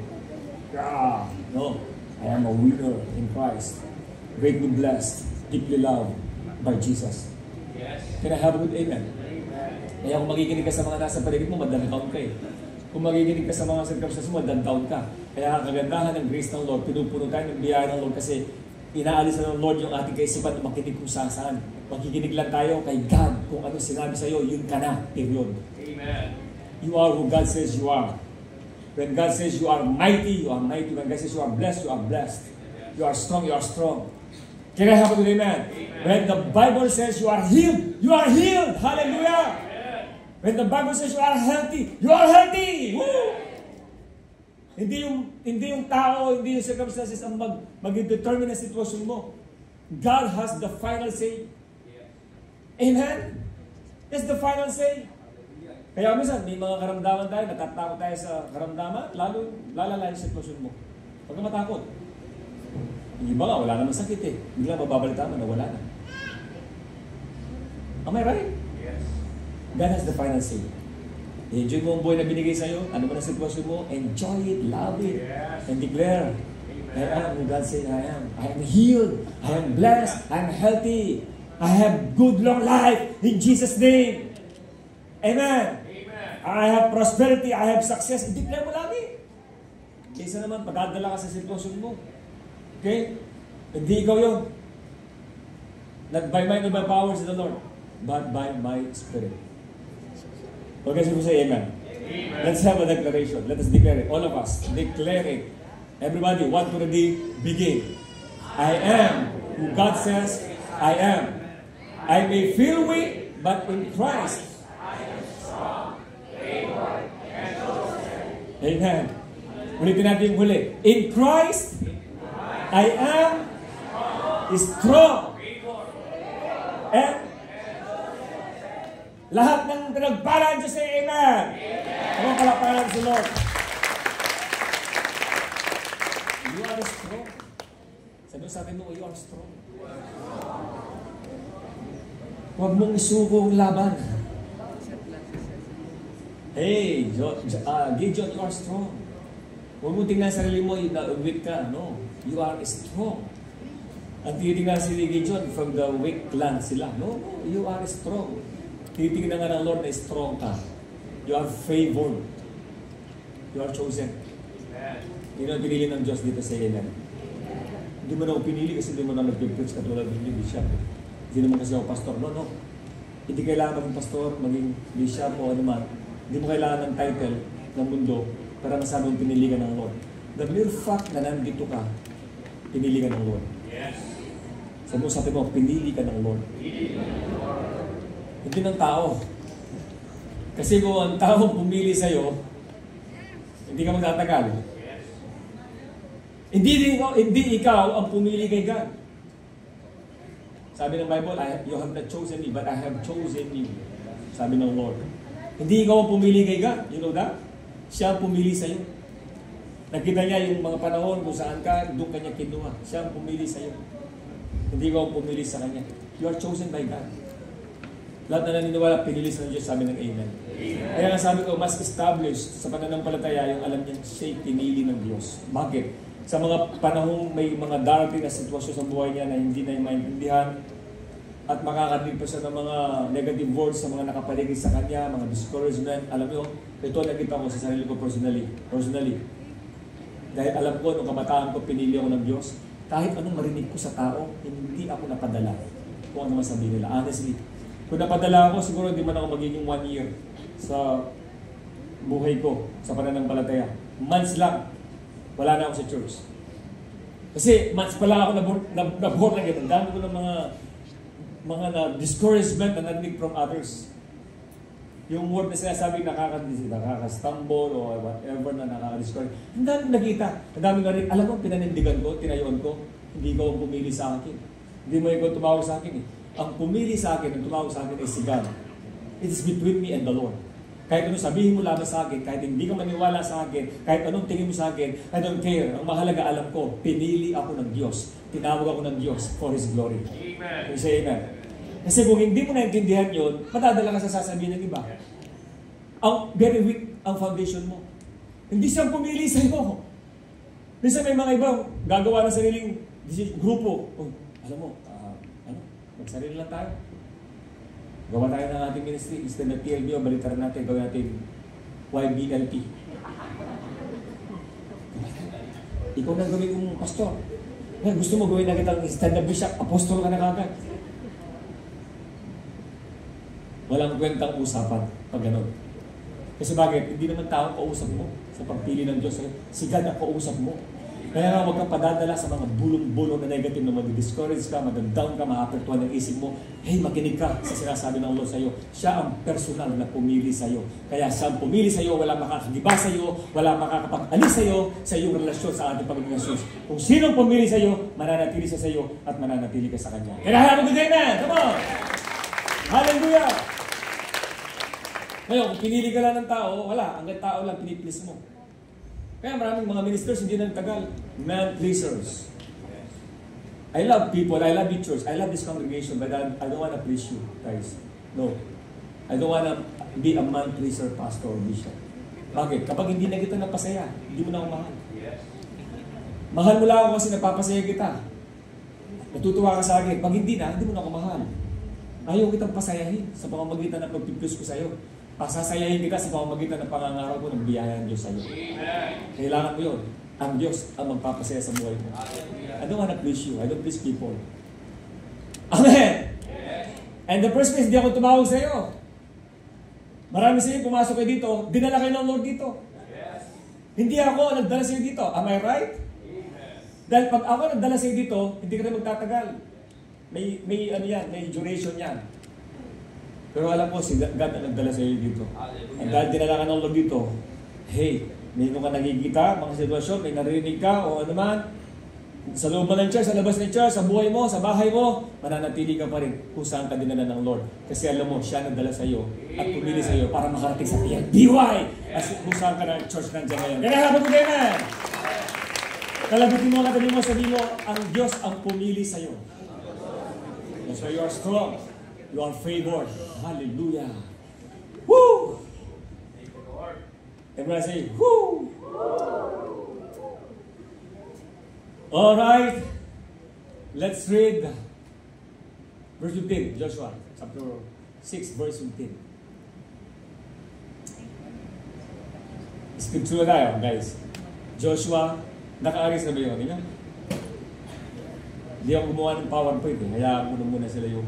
Yeah. No, I am a winner in Christ. Greatly blessed, deeply loved by Jesus. Yes. Can I have a good amen? Amen. Kaya kung magiginig ka sa mga nasa paligid mo, madantaon ka eh. Kung magiginig ka sa mga circumstances mo, madantaon ka. Kaya ang kagandahan ng grace ng Lord, pinupuno tayo ng biyaya ng Lord kasi inaalis na ng Lord yung ating kaisipan na makinig kung saan. Makikinig lang tayo kay God. Kung ano sinabi sa'yo, yun ka na. Period. Amen. You are who God says you are. When God says you are mighty, you are mighty. When God says you are blessed, you are blessed. You are strong, you are strong. Can I have a good amen? When the Bible says you are healed, you are healed. Hallelujah. When the Bible says you are healthy, you are healthy. Woo! Hindi yung tao, hindi yung circumstances ang mag-determine ang sitwasyon mo. God has the final say. Amen? That's the final say. Kaya minsan, may mga karamdaman tayo, natatakot tayo sa karamdaman, lalo lalala yung sitwasyon mo. Huwag ka matakot. Yung iba nga, wala naman sakit eh. Bigla mababalita mo na wala na. Am I right? Yes. God has the final say. Enjoy mo ang buhay na binigay sa'yo. Ano man ang sitwasyon mo, enjoy it, love it, Yes. and declare, I am who God said I am. I am healed. I am blessed. I am healthy. I have good long life in Jesus' name. Amen. I have prosperity, I have success. I-declare mo lagi. Kaysa naman, pagdadala ka sa sitwasyon mo. Okay? Hindi ikaw yun. Not by might nor by power, said the Lord, but by my Spirit. Okay, so we say amen. Amen. Let's have a declaration. Let us declare it. All of us. Declare it. Everybody, 1, 2, 3, begin. I am who God says I am. I may feel weak, but in Christ, amen. Ulitin natin yung huli. In Christ, I am strong. And lahat ng pinagpalaan Diyos ay amen. Ano ang palapalan sa Lord? You are strong. Sabi sa atin mo, you are strong. Huwag mong isuko ang laban. Hey, Gideon, you are strong. Huwag mo tingnan sa sarili mo, weak ka. No, you are strong. Ang tinitingnan si Gideon, from the weak land sila. No, you are strong. Tinitingnan nga ng Lord na strong ka. You are favored. You are chosen. Yun ang pinili ng Diyos dito sa amen. Hindi mo na ako pinili kasi hindi mo na nag-preach katulad ng bishop. Hindi naman kasi ako pastor. No. Hindi kailangan maging pastor, maging bishop o ano man. Hindi mo kailangan ng title ng mundo para masabi mong pinili ka ng Lord. The mere fact na nandito ka, pinili ka ng Lord. Yes. Sabi mo sa atin mo, pinili ka ng Lord. Hindi ng tao. Kasi kung ang tao pumili sa'yo, hindi ka magtatagal. Yes. Hindi ikaw ang pumili kay God. Sabi ng Bible, you have not chosen me, but I have chosen you. Sabi ng Lord. Hindi ikaw ang pumili kay God. You know that? Siya ang pumili sa'yo. Nakita niya yung mga panahon kung saan ka, doon kanya kinuha. Siya ang pumili sa'yo. Hindi ikaw ang pumili sa kanya. You are chosen by God. Lahat na naniniwala, pinili sa Diyos, sabi ng Amen. Kaya nga sabi ko, mas established sa pananampalataya yung alam niya siya'y pinili ng Diyos. Bakit? Sa mga panahong may mga darating na sitwasyon sa buhay niya na hindi na maintindihan, at makakarinig pa siya ng mga negative words sa mga nakapaligid sa kanya, mga discouragement. Alam mo, ito nakita ko sa sarili ko personally. Dahil alam ko, nung kabataan ko, pinili ako ng Diyos. Kahit anong marinig ko sa tao, hindi ako napadala. Kung ano man sabihin nila. Honestly. Kung napadala ako, siguro hindi man ako magiging 1 year sa buhay ko, sa pananampalataya. Months lang, wala na ako sa church. Kasi months pa lang ako na-born na ganun. Dami ko ng mga discouragement na narinig from others. Yung word na sinasabi nakaka-stumble o whatever na nakaka-discourage. Ang dami nakita. Ang dami narinig. Alam mo, pinanindigan ko, tinayuan ko, hindi ko ang pumili sa akin. Hindi mo ikaw tumawag sa akin eh. Ang pumili sa akin, ang tumawag sa akin ay si God. It is between me and the Lord. Kahit anong sabihin mo lamang sa akin, kahit hindi ka maniwala sa akin, kahit anong tingin mo sa akin, I don't care. Ang mahalaga, alam ko, pinili ako ng Diyos. Tinawag ako ng Diyos for His glory. Amen. You say amen. Kasi kung hindi mo naintindihan yun, madadala ka sa sasabihin ng iba. Ang very weak ang foundation mo. Hindi siyang pumili sa iyo. Minsan may mga ibang gagawa ng sariling grupo. Oh, alam mo, magsarili lang tayo. Gawa tayo ng ating ministry. Instead na TLB o balitaran natin, gawin natin YBLP. Ikaw na gawin mong pastor. Gusto mo gawin na kitang stand-up bishop, apostol ka na kagad. Walang kwentang usapan pag gano'n. Kasi bakit? Hindi naman tao kausap mo sa pagpili ng Diyos. Si God ang kausap mo. Kaya nga huwag kang padadala sa mga bulong-bulong na negative na mag-discourage ka, mag-down ka, ma-apertuhan ng isip mo. Hey, makinig ka sa sinasabi ng Lord sa iyo. Siya ang personal na pumili sa iyo. Kaya siya ang pumili sa iyo, wala makakagiba sa iyo, wala makakapag-alis sa iyo sa iyong relasyon sa ating Panginoon Jesus. Kung sinong pumili sa iyo, mananatili siya sa iyo at mananatili ka sa Kanya. Kaya have a good day, man! Come on! Hallelujah! Ngayon, kung pinili ka lang ng tao, wala. Hanggang tao lang, piniplease mo. Kaya maraming mga ministers hindi nang tagal. Man-pleasers. I love people, I love the church, I love this congregation, but I don't want to please you, guys. No. I don't want to be a man-pleaser, pastor, or bishop. Bakit? Kapag hindi na kita napasaya, hindi mo na ako mahal. Mahal mo lang ako kasi napapasaya kita. Natutuwa ka sa akin. Pag hindi na, hindi mo na ako mahal. Ayaw kitang pasayahin sa pamamagitan ng pagpiplos ko sa iyo. Pasasayahin kita sa pamamagitan ng pangangaraw ko ng biyaya ng Diyos sa iyo. Kailangan mo yun. Ang Diyos ang magpapasaya sa buhay mo. I don't want to please you. I don't please people. Amen! And the first place, hindi ako tumawag sa iyo. Marami sa inyo, pumasok kayo dito, dinala kayo ng Lord dito. Hindi ako nagdala sa iyo dito. Am I right? Dahil pag ako nagdala sa iyo dito, hindi ka rin magtatagal. May ano yan, may duration yan. Pero alam ko, si God na nagdala sa iyo dito. And dahil dinala ka ng Lord dito, hey, may ka nakikita, mga sitwasyon, may narinig ka, o ano man, sa loob ng church, sa labas ng church, sa buhay mo, sa bahay mo, mananatili ka pa rin kung saan ka dinala ng Lord. Kasi alam mo, siya nagdala sa iyo at pumili sa iyo para makarating sa PNBY at kung saan ka ng church nandiyan ngayon. Kaya habang ko din na! Kalabitin mo, katabi mo, sabi mo, ang Diyos ang pumili sa iyo. That's why you are strong. You are favored. Hallelujah. Woo! Everybody say, whoo! Alright. Let's read verse 15, Joshua, chapter 6, verse 15. Scripture tayo, guys. Joshua, nakaaris na ba yun? Hindi ako gumawa ng PowerPoint eh. Hayaan ko muna sila yung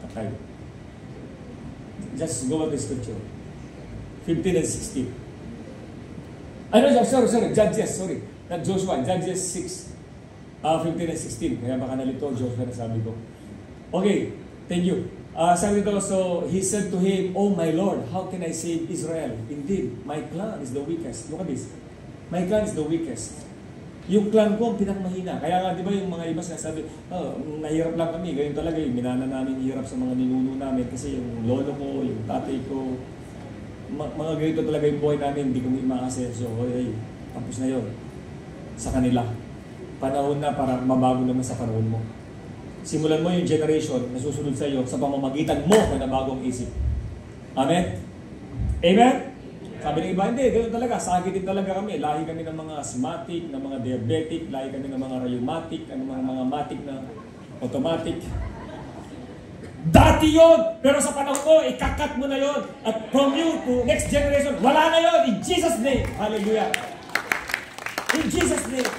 kakay. Just go with the scripture. 15 and 16. Ano, sorry, Judges, sorry. Not Joshua, Judges 6, 15 and 16. Kaya baka nalito, Joshua na sabi ko. Okay, thank you. Sabi ko, so he said to him, "Oh my Lord, how can I save Israel? Indeed, my clan is the weakest." Look at this. My clan is the weakest. Yung clan ko ang pinakamahina. Kaya nga, di ba yung mga iba sinasabi, nahirap lang kami. Ganyan talaga yung minana namin hirap sa mga ninuno namin. Kasi yung lolo ko, yung tatay ko, mga ganito talaga yung buhay namin, hindi kami maasenso. Hey, tapos na yun sa kanila. Panahon na para mabago naman sa panahon mo. Simulan mo yung generation na susunod sa iyo sa pamamagitan mo na bagong isip. Amen? Amen? Sabi ng iba, hindi, ganoon talaga. Sakitin talaga kami. Lahi kami ng mga asthmatic, ng mga diabetic, lahi kami ng mga rheumatic, ng mga matic na automatic. Dati yun! Pero sa panahon ko, ikakat mo na yun. At from you to next generation, wala na yun! In Jesus' name! Hallelujah! In Jesus' name!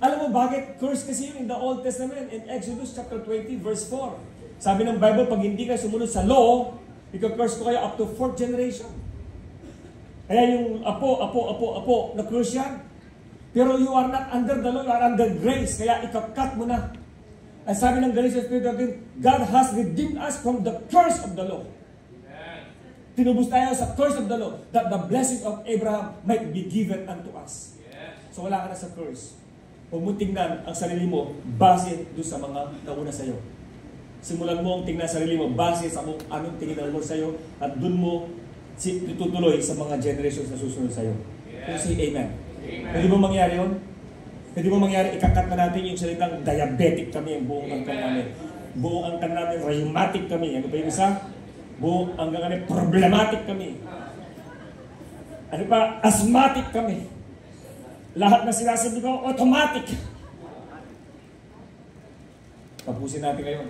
Alam mo bakit? Curse kasi yun in the Old Testament, in Exodus chapter 20, verse 4. Sabi ng Bible, pag hindi kayo sumunod sa law, ika-curse ko kayo up to 4th generation. Kaya yung apo, na-curse yan. Pero you are not under the law, you are under grace. Kaya ika-cut mo na. At sabi ng Galatians 3:13, God has redeemed us from the curse of the law. Tinubos tayo sa curse of the law, that the blessing of Abraham might be given unto us. So wala ka na sa curse. Huwag mo tingnan ang sarili mo base doon sa mga nauna sa iyo. Simulan mo ang tingnan ang sarili mo base sa anong tingin ng Lord sa iyo at doon mo tutuloy sa mga generations na susunod sa iyo. Kung say amen. Pwede ba mangyari yun? Pwede ba mangyari, ikakat na natin yung salitang diabetic kami, ang buong angkan namin. Buong angkan namin, rheumatic kami. Ano pa yung isa? Buong angkan namin, problematic kami. Ano pa? Asthmatic kami. Lahat na sinasabi ko, automatic. Tapusin natin ngayon.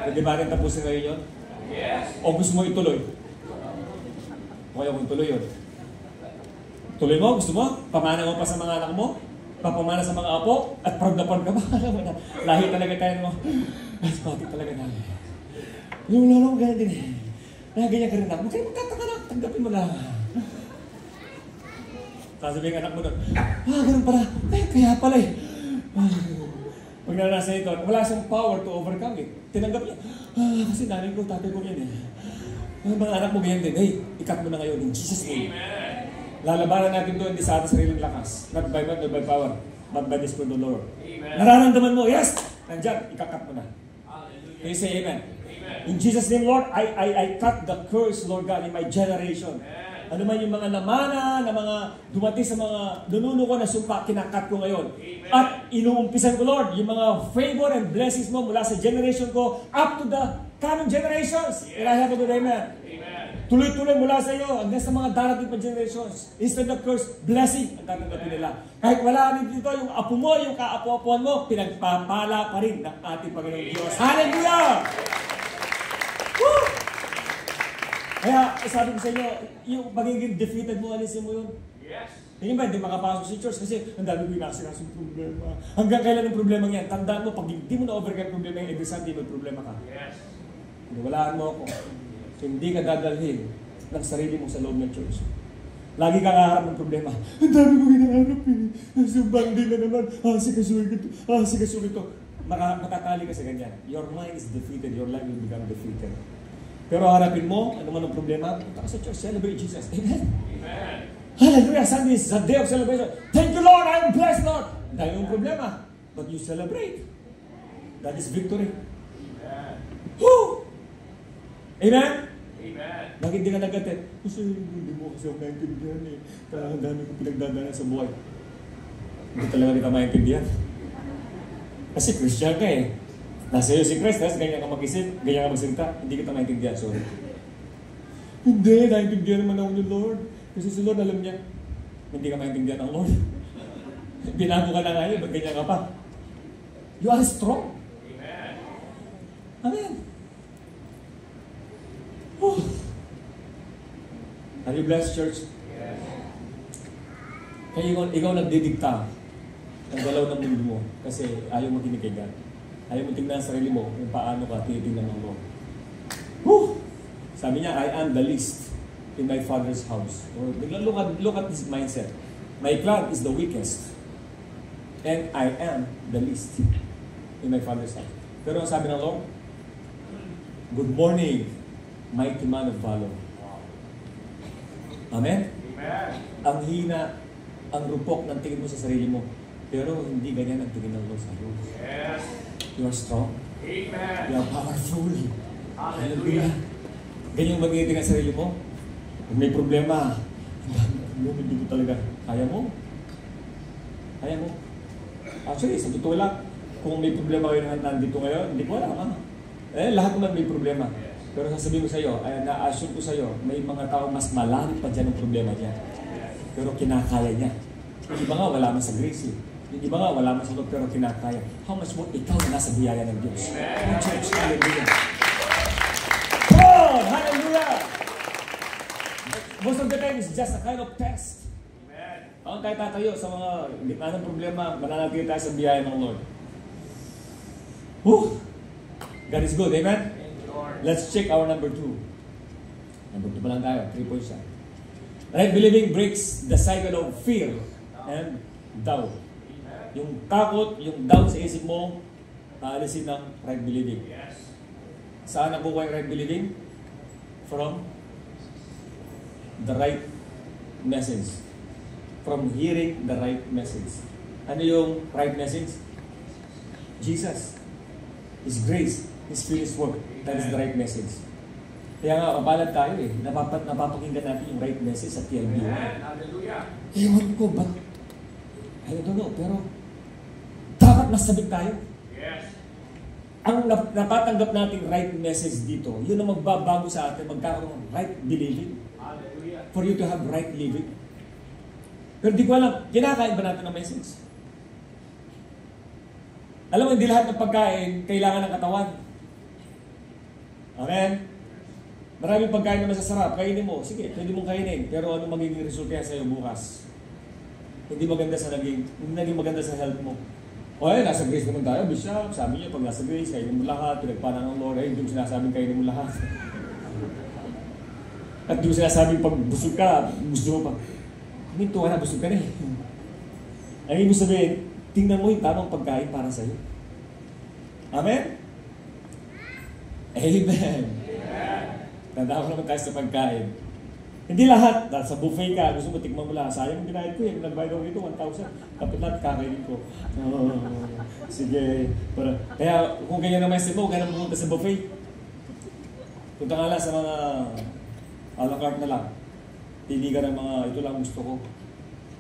Pwede ba rin tapusin ngayon yun? Yes. O gusto mo ituloy? O kaya kung ituloy yun? Tuloy mo? Gusto mo? Pamana mo pa sa mga anak mo? Papamana sa mga apo? At proud na ka ba? Lahi talaga tayo mo. Asthmatic talaga namin. Yung lolo mo ganyan din eh. Ganyan ka rin ako. Huwag kayo magtataka na. Tanggapin mo lang. Sasabihin anak mo doon, ganun pala. Kaya pala eh. Pag naranasan ito, wala siyang power to overcome it. Tinanggap niya, kasi nanay ko, tatay ko yan eh. Mga anak mo ganyan din, hey, ikat mo na ngayon in Jesus' name. Lalabanan natin doon, hindi sa ating sariling lakas. Not by might, not by power, but by the Spirit of the Lord. Nararamdaman mo, yes! Nandiyan, ikakat mo na. Can you say amen? In Jesus' name, Lord, I cut the curse, Lord God, in my generation. Ano man yung mga namana, na mga dumating sa mga nununo ko na sumpa, kinakat ko ngayon. At inuumpisan ko, Lord, yung mga favor and blessings mo mula sa generation ko up to the coming generations. And I have a good amen. Tuloy-tuloy mula sa iyo hanggang sa mga darating pa generations. Instead of curse, blessing ang tatanggapin nila. Kahit wala rin dito yung apo mo, yung kaapo-apuan mo, pinagpapala pa rin ng ating Panginoong Diyos. Hallelujah! Woo! Kaya sabi ko sa inyo, yung magiging defeated mo, alisin mo yun. Yes. Hindi ba, hindi makapasok si church kasi ang dami ko inasikasong problema. Hanggang kailan ang problema yan? Tandaan mo, pag hindi mo na-overcome problema yan, every Sunday may problema ka. Yes. Walaan mo ako. So, hindi ka dadalhin ng sarili mo sa loob ng church. Lagi kang haharap ng problema. Ang dami ko hinahanap eh. Sumbandi na naman. Sikasuhin ito. Matatali ka sa ganyan. Your mind is defeated. Your life will become defeated. Pero harapin mo, ano man ang problema, punta ka sa church, celebrate Jesus. Amen? Amen. Hallelujah! Sunday is a day of celebration. Thank you, Lord! I am blessed, Lord! Dahil yung problema, but you celebrate. That is victory. Amen. Woo! Amen? Amen. Bakit di ka nagatit? Kasi hindi mo kasi ako maintindihan eh. Kaya ang dami ko pinagdadaanan sa buhay. Hindi talaga kita maintindihan. Kasi Christian ka eh. Nasa iyo si Christ, tapos ganyan ka mag-isip, ganyan ka magsalita, hindi kita maintindihan, sorry. Hindi, naintindihan naman ako ni Lord. Kasi si Lord alam niya, hindi ka maintindihan ng Lord. Binago ka na ngayon, ba't ganyan ka pa? You are strong. Amen. Amen. Oh. Are you blessed, church? Yes. Kaya ikaw nagdidikta ang galaw ng mundo mo kasi ayaw mo kinig kay God. Ayaw mo tingnan sa sarili mo kung paano ka tinitingnan ng Lord. Woo! Sabi niya, I am the least in my Father's house. Or, look at this mindset. My clan is the weakest. And I am the least in my Father's house. Pero ang sabi ng Lord, good morning, mighty man of valor. Amen? Amen. Ang hina, ang rupok ng tingin mo sa sarili mo. Pero hindi ganyan ang tingin ng Lord sa iyo. Yes. You are strong. Amen. You are powerful. Hallelujah. Ganyan mag-iiting ang sarili mo. Kung may problema, hindi ko talaga. Kaya mo? Kaya mo? Actually, sa totoo lang, kung may problema kayo na nandito ngayon, hindi ko alam. Lahat naman may problema. Pero sasabihin ko sa iyo, ay na-assume ko sa iyo, may mga tao mas malalim pa dyan ang problema niya. Pero kinakaya niya. Yung iba nga, wala man sa grace. Yung iba nga, wala man sa Lord, pero kinakaya. How much more ikaw na nasa biyaya ng Diyos? Ang church, hallelujah. God, hallelujah! Most of the time, it's just a kind of test. Amen. Ang tayo tatayo sa mga gitna ng problema, mananatili tayo sa biyaya ng Lord. Whew! God is good, amen? Let's check our number 2. Number 2 pa lang tayo, 3 points siya. Right believing breaks the cycle of fear and doubt. Yung takot, yung doubt sa isip mo, aalisin ng right believing. Yes. Saan nakuha yung right believing? From the right message. From hearing the right message. Ano yung right message? Jesus. His grace. His finished work. That is the right message. Kaya nga, kapalag tayo eh. Napapakinggan natin yung right message sa TLB. Amen. Hallelujah. Ewan ko ba? I don't know, pero dapat nasabik tayo. Yes. Ang napatanggap nating right message dito, yun ang magbabago sa atin, magkakaroon ng right believing. Hallelujah. For you to have right living. Pero di ko alam, kinakain ba natin ng message? Alam mo, hindi lahat ng pagkain kailangan ng katawan. Amen? Maraming pagkain na masasarap, kainin mo. Sige, pwede mong kainin. Pero ano magiging result kaya sa'yo bukas? Hindi maganda naging maganda sa health mo. O ay, nasa grace naman tayo, Bishop. Sabi niya, pag nasa grace, kainin mo lahat. Pinagpana ng Lord, ay, hindi mo sinasabing kainin mo lahat. At hindi mo sinasabing pag busog ka, gusto mo pa. Minto ka na, busog ka na eh. Ang ibig sabihin, tingnan mo yung tamang pagkain para sa'yo. Amen? Amen. Tanda ko naman tayo sa pagkain. Hindi lahat, dahil sa buffet ka, gusto mo tikman mo lahat. Sayang yung binayad ko eh, nagbayad ako dito, 1,000. Kapit lahat, kakainin ko. Sige. Kaya kung ganyan naman sa mo, huwag ka na pumunta sa buffet. Punta nga lang sa mga a la carte na lang. Pili ka ng mga, ito lang gusto ko.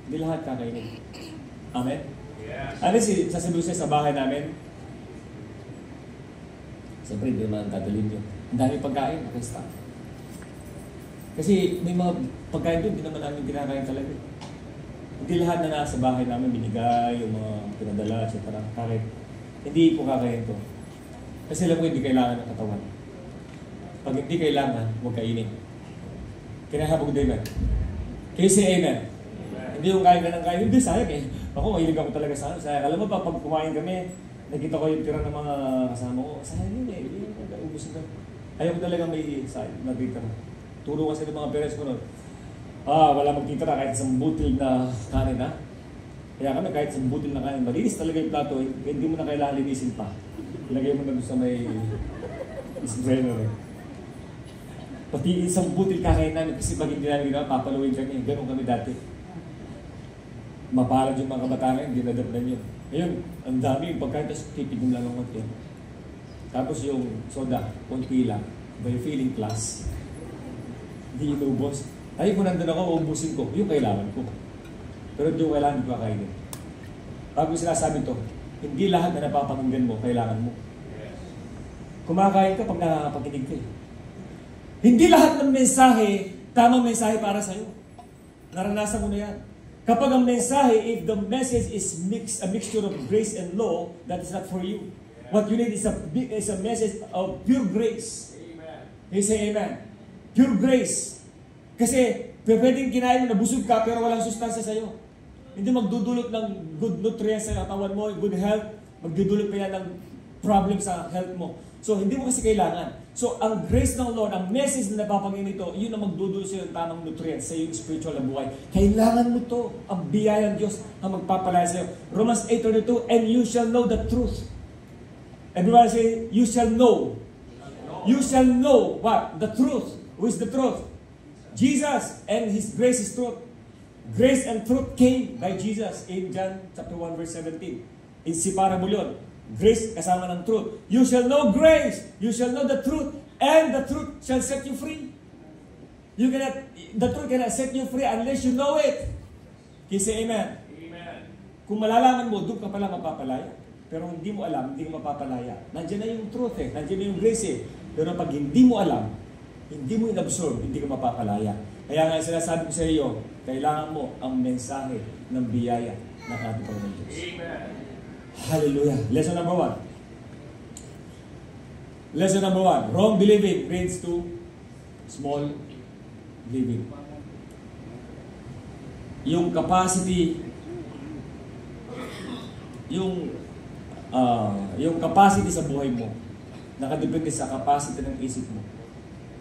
Hindi lahat kakainin. Amen? Yes. Ano sasabihin sa bahay namin? Siyempre, hindi naman dadalhin yun. Ang dami pagkain, okay, stop. Kasi may mga pagkain doon, hindi naman namin kinakain talaga. Hindi lahat na nasa bahay namin binigay, yung mga pinadala, etc. Kahit hindi ko kakain to. Kasi alam ko hindi kailangan ng katawan. Pag hindi kailangan, huwag kainin. Kinahabog din, amen. Kaya say amen. Hindi yung kain ka ng kain. Hindi, sayang eh. Ako, mahilig ako talaga sa sayang. Alam mo pa, pag kumain kami, nakita ko yung tira ng mga kasama ko. Sayang yun eh. Hindi yung nag-ubos na. Ayaw ko talaga may sayang, nagtitira. Turo kasi ng mga parents ko nun. Wala magtitira kahit isang butil na kanin, ha? Kaya kami kahit isang butil na kanin, malinis talaga yung plato, hindi mo na kailangan linisin pa. Ilagay mo na doon sa may sprayer. Pati isang butil kakain namin kasi pag hindi namin ginawa, papaluin kami. Ganun kami dati. Mapalad yung mga kabataan, hindi nadablan yun. Ngayon, ang dami yung pagkain, tapos titigom lang ng konti. Tapos yung soda, konti lang. By feeling class. Hindi inubos. Ay, kung nandun ako, ubusin ko. Yung kailangan ko. Pero yung kailangan, hindi ko kakainin. Bago sinasabi to, hindi lahat na napapakinggan mo, kailangan mo. Kumakain ka pag nakakapakinig ka. Hindi lahat ng mensahe, tamang mensahe para sa'yo. Naranasan mo na yan. Kapag ang mensahe, if the message is a mixture of grace and law, that is not for you. What you need is a message of pure grace. Amen. You say amen. Pure grace. Kasi pwedeng kinain mo na busog ka pero walang sustansya sa'yo. Hindi magdudulot ng good nutrients sa katawan mo, good health, magdudulot pa yan ng problem sa health mo. So, hindi mo kasi kailangan. So, ang grace ng Lord, ang message na napapangin ito, yun ang magdudulot sa iyo ng tamang nutrients sa iyong spiritual na buhay. Kailangan mo to, ang biyaya ng Diyos ang magpapalaya sa iyo. Romans 8:32, and you shall know the truth. Everybody say, you shall know. You shall know what? The truth. Who is the truth? Jesus, and His grace is truth. Grace and truth came by Jesus in John chapter 1 verse 17. Inseparable yun. Grace kasama ng truth. You shall know grace. You shall know the truth. And the truth shall set you free. The truth cannot set you free unless you know it. Kasi amen. Amen. Kung malalaman mo, doon ka pala mapapalaya. Pero hindi mo alam, hindi ka mapapalaya. Nandiyan na yung truth eh. Nandiyan na yung grace eh. Pero pag hindi mo alam, hindi mo inabsorb, hindi ka mapapalaya. Kaya nga sinasabi ko sa iyo, kailangan mo ang mensahe ng biyaya ng ating Panginoon Diyos. Amen. Hallelujah. Lesson number 1. Lesson number 1. Wrong believing brings to small believing. Yung capacity, yung capacity sa buhay mo, nakadepende sa capacity ng isip mo.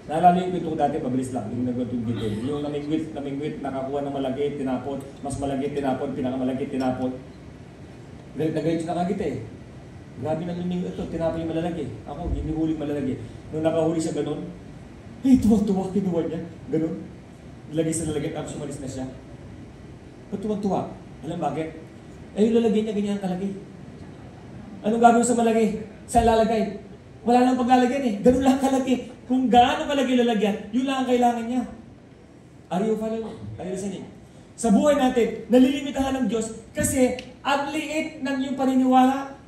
Naalala yung kwento ko dati, mabilis lang, yung nagwantong dito. Yung namingwit, nakakuha ng malaki, tinapon, mas malaki, tinapon, pinakamalaki, tinapon. Galit na galit siya nakagita eh. Grabe na namingwit ito, tinapon yung malalaki. Ako, hinihuling malalaki. Nung nakahuli siya ganun, tuwag-tuwag, kinuha niya. Ganun. Nilagay sa lalagyan, tapos umalis na siya. Ba't tuwag-tuwag? Alam bakit? Yung lalagyan niya, ganyan kalaki. Anong gagawin sa malaki? Saan lalagay? Wala nang paglalagyan eh. Ganun lang kalaki. Kung gaano kalaki lalagyan, yun lang ang kailangan niya. Are you following? Are you listening? Sa buhay natin, nalilimitahan ng Diyos kasi ang liit ng iyong paniniwala.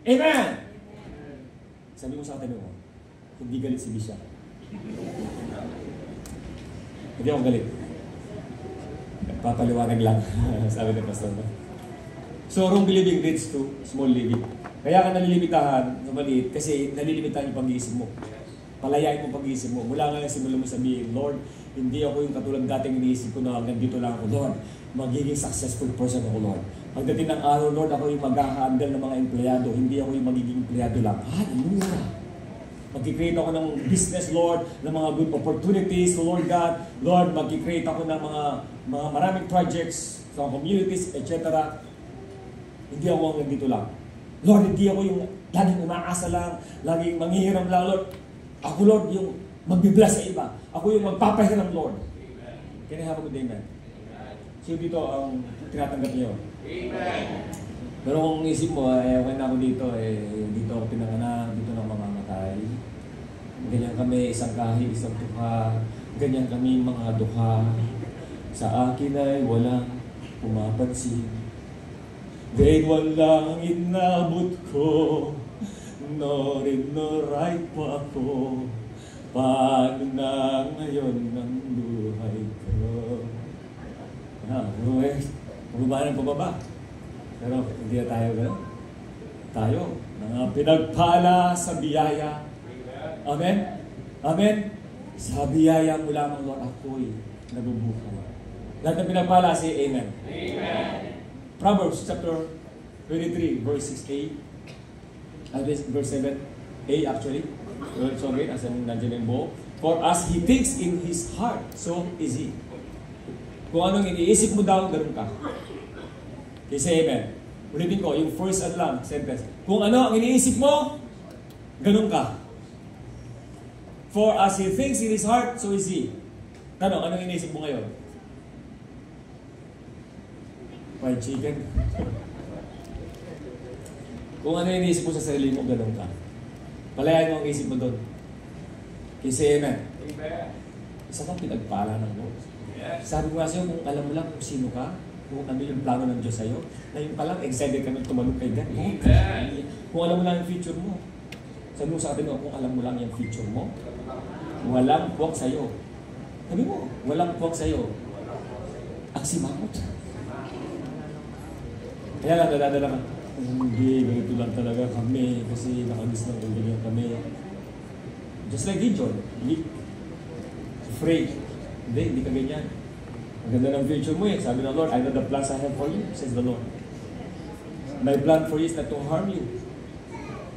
Amen! Sabi mo sa katabi mo, hindi galit si Bisha. Hindi ako galit. Papaliwanag lang, sabi ng pastor. So, wrong believing leads to small living. Kaya ka nalilimitahan sa maliit kasi nalilimitahan yung pag-iisip mo. Palayain mo pag-iisip mo. Mula nga simula mo sabihin, Lord, hindi ako yung katulad dating iniisip ko na hanggang dito lang ako, Lord. Magiging successful person ako, Lord. Pagdating ng araw, Lord, ako yung mag-handle ng mga empleyado. Hindi ako yung magiging empleyado lang. Hallelujah! Mag-create ako ng business, Lord, ng mga good opportunities, Lord God. Lord, mag-create ako ng mga maraming projects sa communities, etc. Hindi ako hanggang dito lang. Lord, hindi ako yung laging umaasa lang, laging manghihiram lang, Lord. Ako, Lord, yung magbibless sa iba. Ako yung magpapahiram, Lord. Can I have a good amen? So dito ang tinatanggap niyo. Amen. Pero kung isip mo, okay na ako dito, dito ako pinanganak, dito na mamamatay. Ganyan kami, isang kahi, isang tuha. Ganyan kami mga duha. Sa akin ay walang pumapansin. Grade 1 lang ang inabot ko. No read, no write pa ako. Paano na ngayon ang buhay ko? Bumaba ng pababa. Pero hindi na tayo gano'n. Tayo, mga pinagpala sa biyaya. Amen? Amen? Sa biyaya mo lamang, Lord, ako'y nabubuhay. Lahat ng pinagpala, say Amen. Amen. Proverbs chapter 23, verse 6a. Verse 7a actually. So again, as in nandiyan yung buo. For as he thinks in his heart, so is he. Kung anong iniisip mo daw, ganun ka. Okay, say Amen. Ulitin ko, yung first sentence. Kung ano ang iniisip mo, ganun ka. For as he thinks in his heart, so is he. Tanong, anong iniisip mo ngayon? Fried chicken. Kung ano yung iniisip mo sa sarili mo, ganun ka. Palayan mo ang isip mo doon. Kasi Amen. Amen. Isa kang pinagpala ng Lord. Yes. Sabi ko nga sa'yo, kung alam mo lang kung sino ka, kung ano yung plano ng Diyos sa'yo, na yung palang excited ka nang tumalong kay God. Amen. Kung alam mo lang yung future mo. Sabi mo sa atin, kung alam mo lang yung future mo, walang puwag sa'yo. Sabi mo, walang puwag sa'yo. Ang simangot. Kaya lang, nadadala ka. Hindi, ganito lang talaga kami kasi nakagis ng kaibigan kami. Just like Gideon, afraid. Hindi ka ganyan. Ang ganda ng future mo eh. Sabi ng Lord, I know the plans I have for you, says the Lord. My plan for you is not to harm you,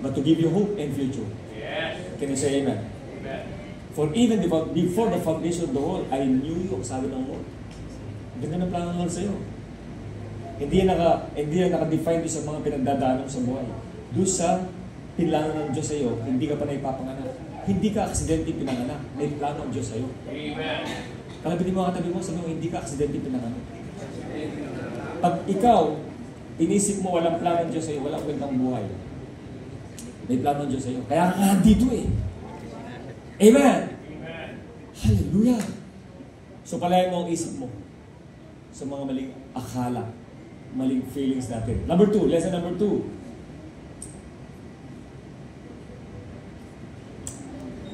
but to give you hope and future. Yes. Can you say Amen? Amen. For even before the foundation of the world, I knew you, sabi ng Lord. Ganda ng plano ng Lord sa'yo. Hindi yan naka-define doon sa mga pinagdadaanan sa buhay. Doon sa pinlano ng Diyos sa iyo, hindi ka pa naipapanganak. Hindi ka aksidente pinanganak. May plano ng Diyos sa iyo. Amen. Kalabitin mo ang katabi mo, sabi mo, hindi ka aksidente pinanganak. Pag ikaw, inisip mo walang plano ng Diyos sa iyo, walang kwentang buhay. May plano ng Diyos sa iyo. Kaya nga dito eh. Amen! Amen. Hallelujah! So palayan mo ang isip mo sa mga maling akala, maling feelings natin. Number 2, lesson number 2.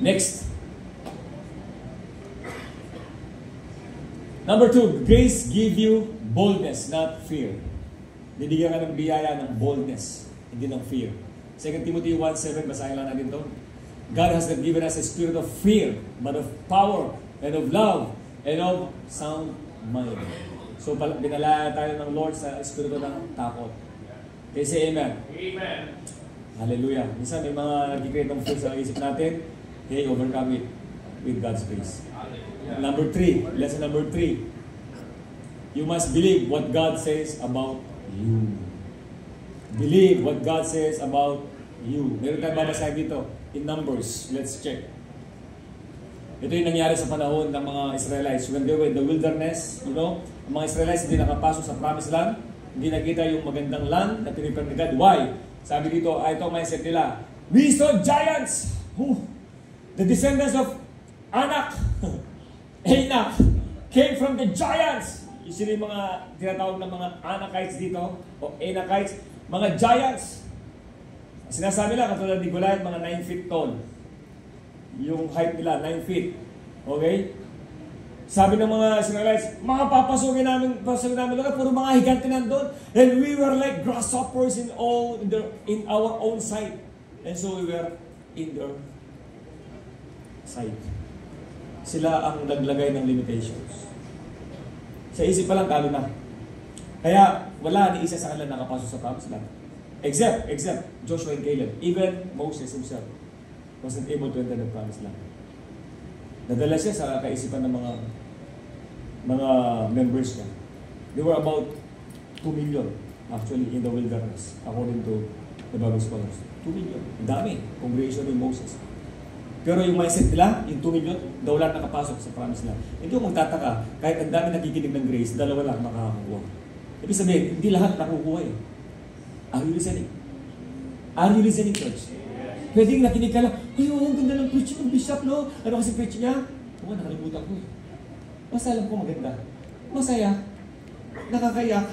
Next. Number 2, grace give you boldness, not fear. Bibigyan ka ng biyaya ng boldness, hindi ng fear. 2 Timothy 1:7, basahin lang natin ito. God has not given us a spirit of fear, but of power, and of love, and of sound mind. So, binalaya tayo ng Lord sa espiritu ng takot. Okay, say Amen. Amen. Hallelujah. Minsan may mga nag-create ng fear sa isip natin. Okay, overcome it with God's grace. Hallelujah. Number 3, lesson number 3. You must believe what God says about you. Believe what God says about you. Meron tayong babasahin dito in Numbers. Let's check. Ito yung nangyari sa panahon ng mga Israelites. When they were in the wilderness, ang mga Israelites hindi nakapasok sa promised land, hindi nakita yung magandang land na pinipare ni God. Why? Sabi dito, ito ang mindset nila. We saw giants! The descendants of Anak, Anak, came from the giants! Sino yung mga tinatawag na mga Anakites dito, o Anakites, mga giants. Sinasabi nila, katulad ni Goliath, mga 9 feet tall. Yung height nila, 9 feet. Okay? Sabi ng mga Israelites, mga papasukin namin lugar, puro mga higante nandun. And we were like grasshoppers in our own sight. And so we were in their sight. Sila ang naglagay ng limitations. Sa isip pa lang, talo na. Kaya wala ni isa sa kanila nakapasok sa promised land. Except Joshua and Caleb. Even Moses himself wasn't able to enter the promised land. Nadala siya sa kaisipan ng mga members niya. They were about 2 million actually in the wilderness according to the Bible scholars. 2 million. Dami. Congregation ni Moses. Pero yung mindset nila, yung 2 million, daw lahat nakapasok sa promised land. Hindi ko magtataka, kahit ang dami nakikinig ng grace, 2 lang makakakuha. Ibig sabihin, hindi lahat nakukuha eh. Are you listening? Are you listening, church? Pwedeng nakinig ka lang, ay, ang ganda ng preaching ng bishop, no? Ano kasi preaching niya? Oo, nakalimutan ko eh. Basta alam ko maganda. Masaya. Nakakayak.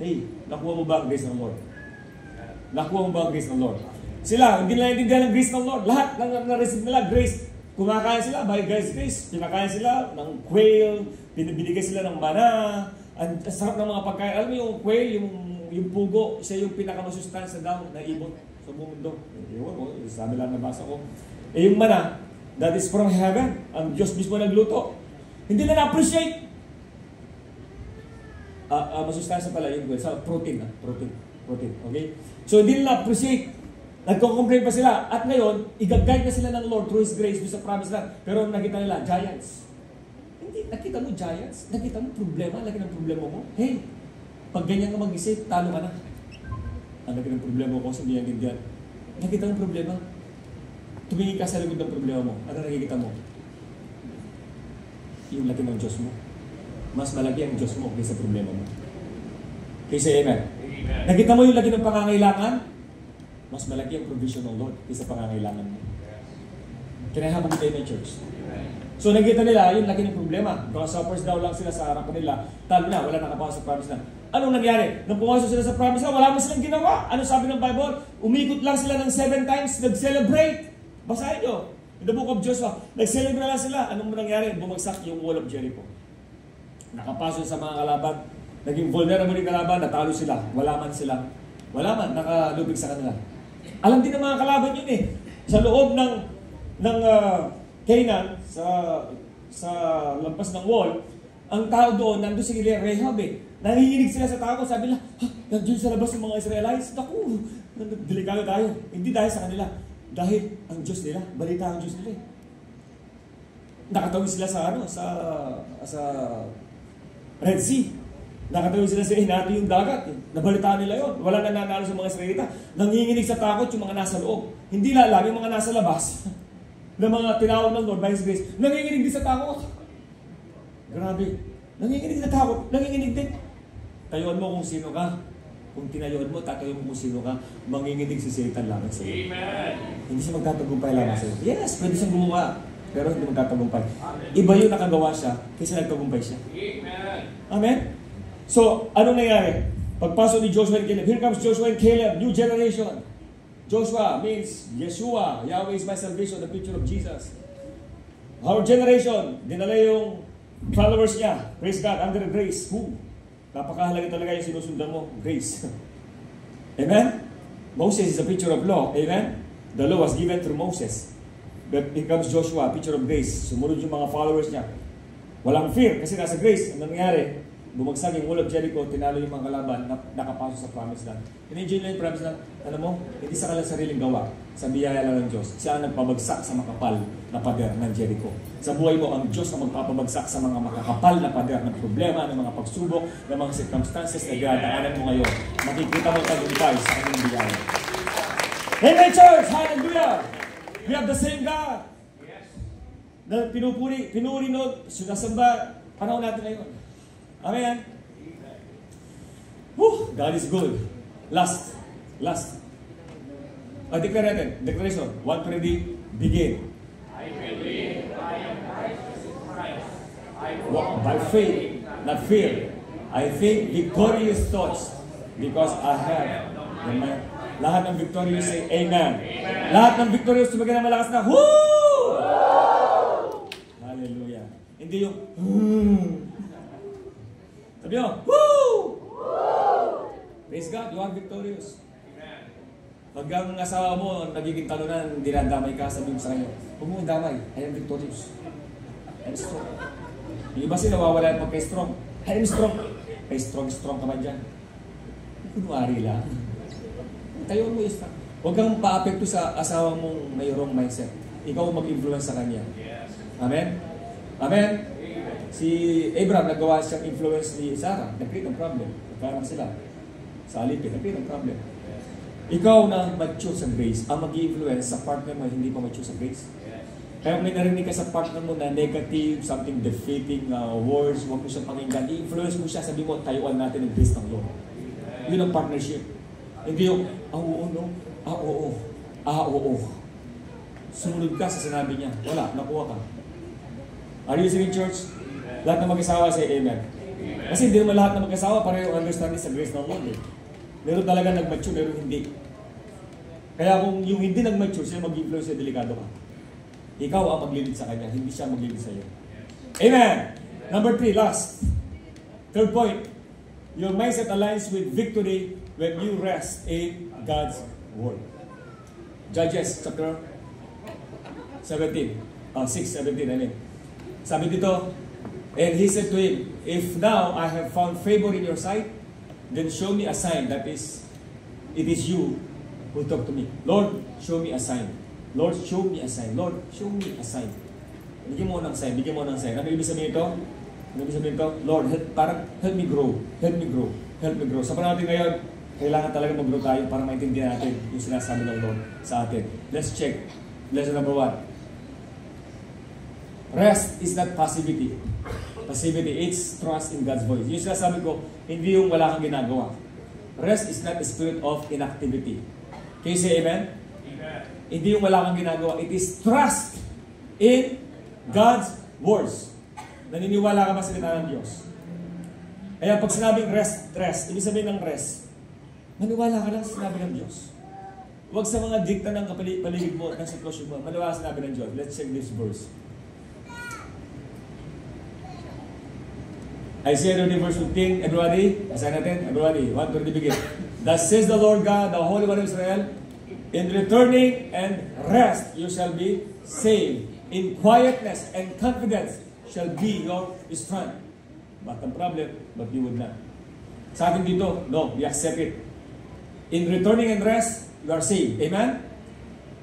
Hey, nakuha mo ba ang grace ng Lord? Nakuha mo ba ang grace ng Lord? Sila, hindi nila naintindihan ang grace ng Lord. Lahat na-receive nila, grace. Kumakain sila by God's grace. Pinakain sila ng quail, binibigay sila ng mana. Ang sarap ng mga pagkain. Alam mo yung quail, yung pugo, siya yung pinakamasustansya daw na ibon sa buong mundo. Ewan ko, sabi lang nabasa ko. Eh yung mana, that is from heaven. Ang Diyos mismo nagluto. Hindi na na-appreciate. Masustansya pala yung quail. Sa protein. Protein. Okay? So hindi nila na-appreciate. Nagko-complain pa sila. At ngayon, i-guide na sila ng Lord through His grace sa promise land. Pero nakita nila, giants. Hindi, nakita mo giants. Nakita mo problema. Laki ng problema mo. Hey, pag ganyan ka mag-isip, talo ka na. Ang laki ng problema ko, sabi niya ganyan. Nakita mo problema. Tumingin ka sa likod ng problema mo. Ano nakikita mo? Yung laki ng Diyos mo. Mas malaki ang Diyos mo kaysa problema mo. Kaysa amen. Nakita mo yung laki ng pangangailangan? Mas malaki ang provision ng Lord kaysa pangangailangan mo. Kinahabang tayo ng church. So nakita nila, yung laki ng problema. Grasshoppers daw lang sila sa harapan nila. Talo na, wala nakapasok sa promise na. Anong nangyari? Nung pumasok sila sa promise na, wala mo silang ginawa. Ano sabi ng Bible? Umikot lang sila ng 7 times, nag-celebrate. Basahin nyo. In the book of Joshua, nag-celebrate lang sila. Anong nangyari? Bumagsak yung wall of Jericho. Nakapasok sa mga kalaban. Naging vulnerable yung kalaban, natalo sila. Wala man, nakalubig sa kanila. Alam din ng mga kalaban yun eh. Sa loob ng Canaan, sa lampas ng wall, ang tao doon, nandun si Rahab eh. Nanginginig sila sa tao, sabi nila, nandiyan sa labas ng mga Israelites. Naku, delikado tayo. Hindi dahil sa kanila. Dahil ang Diyos nila, balita ang Diyos nila eh. Nakatawid sila sa Red Sea. Nakatawid sila sa hinati yung dagat. Nabalitaan nila yon. Wala nananalo sa mga Israelita. Nanginginig sa takot yung mga nasa loob. Hindi lalam yung mga nasa labas. Na mga tinawag ng Lord by His grace. Nanginginig din sa takot. Grabe. Nanginginig sa takot. Nanginginig din. Tayuan mo kung sino ka. Kung tinayuan mo, tatayuan mo kung sino ka. Manginginig si Satan lamang sa iyo. Amen. Hindi siya magtatagumpay lamang sa iyo. Yes, pwede siyang gumawa. Pero hindi magtatagumpay. Iba yung nakagawa siya kaysa nagtagumpay siya. Amen. Amen? So, anong nangyari? Pagpasok ni Joshua and Caleb, here comes Joshua and Caleb, new generation. Joshua means Yeshua, Yahweh is my salvation, the picture of Jesus. Our generation, dinala yung followers niya, praise God, under grace. Napakahalaga talaga yung sinusundan mo, grace. Amen? Moses is a picture of law, amen? The law was given through Moses. But here comes Joshua, picture of grace. Sumunod yung mga followers niya. Walang fear, kasi nasa grace. Ang nangyari, bumagsak yung wall of Jericho, tinalo yung mga kalaban, nakapasok sa promised land. In-enjoy nila yung promised land. Alam mo, hindi sa kanilang sariling gawa. Sa biyaya lang ng Diyos. Siya ang nagpabagsak sa makapal na pader ng Jericho. Sa buhay mo, ang Diyos ang magpapabagsak sa mga makakapal na pader ng problema, ng mga pagsubok, ng mga circumstances na dinadaanan mo ngayon. Makikita mo tagumpay sa kanyang biyaya. Amen, church! Hallelujah! We have the same God. Na pinuri no, sinasamba, panahon natin ngayon. Amen. Woo! God is good. Last. Declare natin. Declaration. 1, 2, 3, begin. I believe I am righteous in Christ. Walk by faith, not fear. I think victorious thoughts because I have the mind. Lahat ng victorious say amen. Lahat ng victorious tumagin na malakas na woo! Hallelujah. Hindi yung sabi nyo, woo! Praise God, you are victorious. Pag ang asawa mo, nagiging talunan, dinadamay ka, sabi mo sa kanya, huwag mo damay, I am victorious. I am strong. Yung iba sila nawawala pag kay strong. I am strong. Kay strong ka man dyan. Kunwari lang. Tayo mo isa. Huwag kang pa-apekto sa asawa mong may wrong mindset. Ikaw mag-influence sa kanya. Amen? Amen? Si Abraham, nagawa siyang influence ni Sarah. Nag-create ng problem. Nagkaroon sila. Sa alipin, nag-create ng problem. Ikaw na mature sa grace, ang mag-influence sa partner mo hindi pa mature sa grace. Kaya kung may narinig ka sa partner mo na negative, something defeating words, huwag mo siyang pakinggan, i-influence mo siya, sabi mo, tayuan natin ang grace ng Lord. Yun ang partnership. Hindi yung, oo, no? Oo. Oo. Sumunod ka sa sinabi niya. Wala, nakuha ka. Are you listening, church? Lahat ng mag-asawa say amen. Kasi hindi naman lahat ng mag-asawa pareho understanding sa grace ng Lord. Meron talaga nag-mature, meron hindi. Kaya kung yung hindi nag-mature, siya mag-influence, delikado ka. Ikaw ang maglilid sa kanya, hindi siya maglilid sa iyo. Amen! Number 3, last. Third point. Your mindset aligns with victory when you rest in God's Word. Judges chapter 17. 6:17, I mean. Sabi dito, and he said to him, if now I have found favor in your sight, then show me a sign that is, it is you who talk to me. Lord, show me a sign. Lord, show me a sign. Lord, show me a sign. Bigyan mo ng sign, bigyan mo ng sign. Ano ibig sabihin ito? Ano ibig sabihin ito? Lord, help me grow. Help me grow. Help me grow. Sa panahon natin ngayon, kailangan talaga mag-grow tayo para maintindihan natin yung sinasabi ng Lord sa atin. Let's check. Lesson number 1. Rest is not passivity. Passivity, it's trust in God's voice. Yung sinasabi ko, hindi yung wala kang ginagawa. Rest is not a spirit of inactivity. Can you say amen? Amen. Hindi yung wala kang ginagawa. It is trust in God's words. Naniniwala ka ba sa salita ng Diyos? Kaya pag sinabing rest, ibig sabihin ng rest, maniwala ka lang sa sinabi ng Diyos. Huwag sa mga dikta ng paligid mo, ng sitwasyon mo, maniwala sa sinabi ng Diyos. Let's check this verse. Isaiah 30 verse 15, everybody, basahin natin, everybody, 1 to begin. Thus says the Lord God, the Holy One of Israel, in returning and rest you shall be saved. In quietness and confidence shall be your strength. But the problem, but you would not. Sa atin dito, no, we accept it. In returning and rest, you are saved. Amen?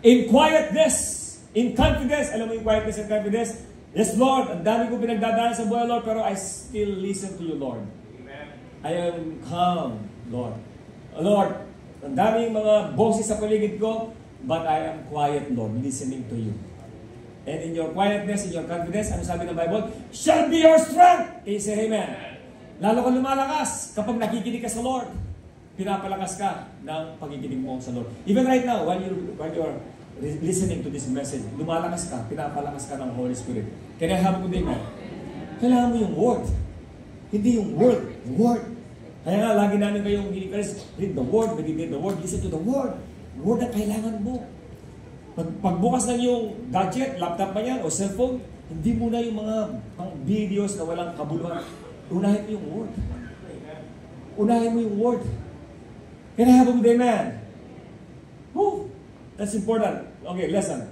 In quietness, in confidence, alam mo yung quietness and confidence? Yes, Lord, ang dami ko pinagdadaan sa buhay, Lord, pero I still listen to you, Lord. Amen. I am calm, Lord. Lord, ang daming mga boses sa paligid ko, but I am quiet, Lord, listening to you. And in your quietness, in your confidence, ano sabi ng Bible? Shall be your strength! Can you say amen? Lalo ka lumalakas kapag nakikinig ka sa Lord. Pinapalakas ka ng pakikinig mo sa Lord. Even right now, while you are listening to this message, lumalakas ka, pinapalakas ka ng Holy Spirit. Kaya habang ko din nga, kailangan mo yung Word. Hindi yung Word. Word. Kaya nga, lagi namin kayong encourage, read the Word, meditate the Word, listen to the Word. Word na kailangan mo. Pagbukas ng yung gadget, laptop pa yan, o cellphone, hindi mo na yung mga videos na walang kabuluhan. Unahin mo yung Word. Unahin mo yung Word. Kaya habang ko din, man. Woo! That's important. Okay, lesson.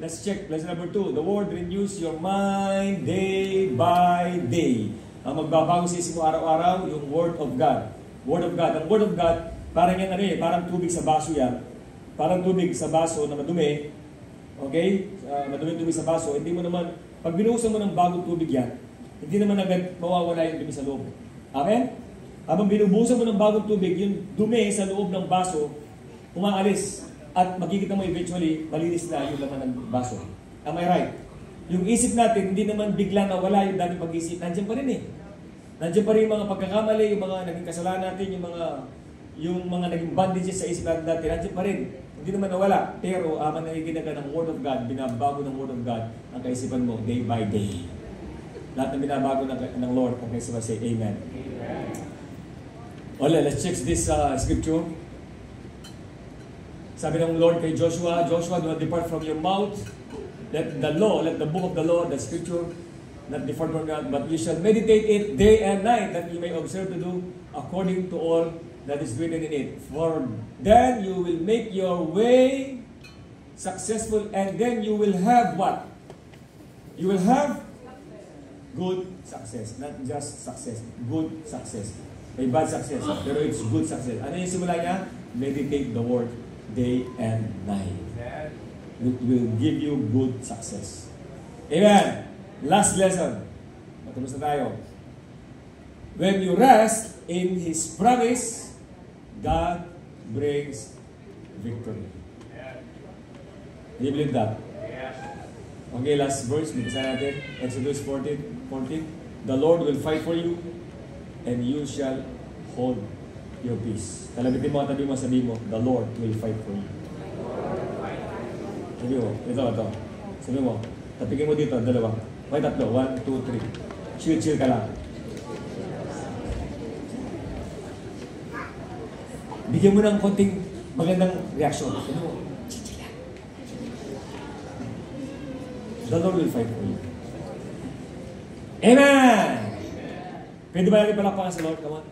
Let's check. Lesson number 2. The Word renews your mind day by day. Ang magbabago sa isip mo araw-araw, yung Word of God. Word of God. Ang Word of God, parang yan parang tubig sa baso yan. Parang tubig sa baso na madumi. Okay? Madumi-dumi sa baso. Hindi mo naman, pag binuhusan mo ng bagong tubig yan, hindi naman agad mawawala yung dumi sa loob. Amen? Habang binubuhusan mo ng bagong tubig, yung dumi sa loob ng baso, umaalis. At makikita mo eventually, malinis na yung laman ng baso. Am I right? Yung isip natin, hindi naman bigla na wala yung dating pag-isip. Nandiyan pa rin eh. Nandiyan pa rin yung mga pagkakamali, yung mga naging kasalanan natin, yung mga naging bandages sa isip natin dati. Nandiyan pa rin. Hindi naman nawala. Pero nakikinig ka ng Word of God, binabago ng Word of God ang kaisipan mo day by day. Lahat na binabago ng Lord ang kaisipan, say Amen. Well, let's check this scripture. Sabi ng Lord kay Joshua, Joshua, do not depart from your mouth. Let the book of the law, the scripture, not depart from your mouth, but you shall meditate it day and night, that you may observe to do according to all that is written in it. For then you will make your way successful, and then you will have what? You will have good success. Not just success, good success. May bad success, pero it's good success. Ano yung simula niya? Meditate the word day and night. It will give you good success. Amen. Last lesson. Matapos na tayo. When you rest in His promise, God brings victory. Do you believe that? Okay, last verse. Bigyan natin. Exodus 14. The Lord will fight for you, and you shall hold your peace. Kalabitin mo at tabi mo, sabi mo, the Lord will fight for you. Sabi mo, ito. Sabi mo, tapigin mo dito, dalawa. Okay, tatlo. 1, 2, 3. Chill ka lang. Bigyan mo ng konting magandang reaction. Sabi mo, chill lang. The Lord will fight for you. Amen! Pwede ba natin palakpakan sa Lord? Come on.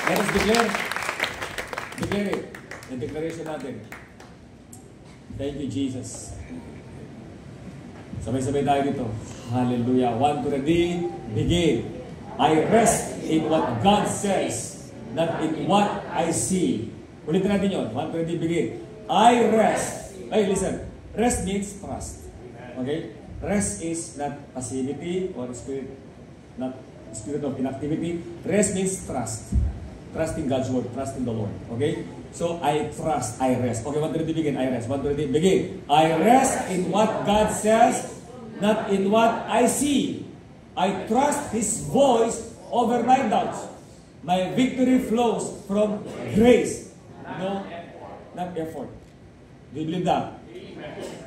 Let us declare. Declare it. Yung declaration natin. Thank you, Jesus. Sabay-sabay tayo dito. Hallelujah. 1, 2, 3, begin. I rest in what God says, not in what I see. Ulitin natin yun. 1, 2, 3, begin. I rest. Hey, listen. Rest means trust. Okay? Rest is not passivity or not spirit of inactivity. Rest means trust. Trust in God's word. Trust in the Lord. Okay? So, I trust. I rest. Okay, 1, 2, 3, begin. I rest. 1, 2, 3, begin. I rest in what God says, not in what I see. I trust His voice over my doubts. My victory flows from grace. No, not effort. Do you believe that?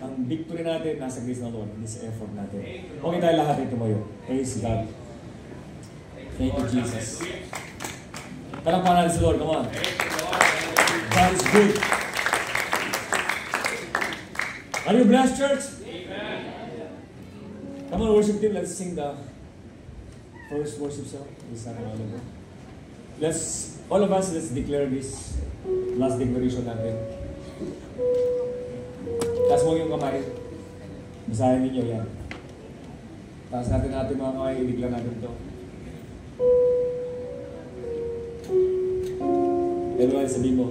Ang victory natin nasa grace ng Lord, hindi sa effort natin. Okay tayo lahat ay tumayo. Praise God. Thank you, Jesus. Palakpakan natin si Lord. Come on. God is good. Are you blessed, church? Come on, worship team. Let's sing the first worship song. All of us, let's declare this last declaration natin. Taas mo yung kamay. Basahin ninyo yan. Taas natin mga kamay. I-declare natin ito. Everyone, sabihin mo,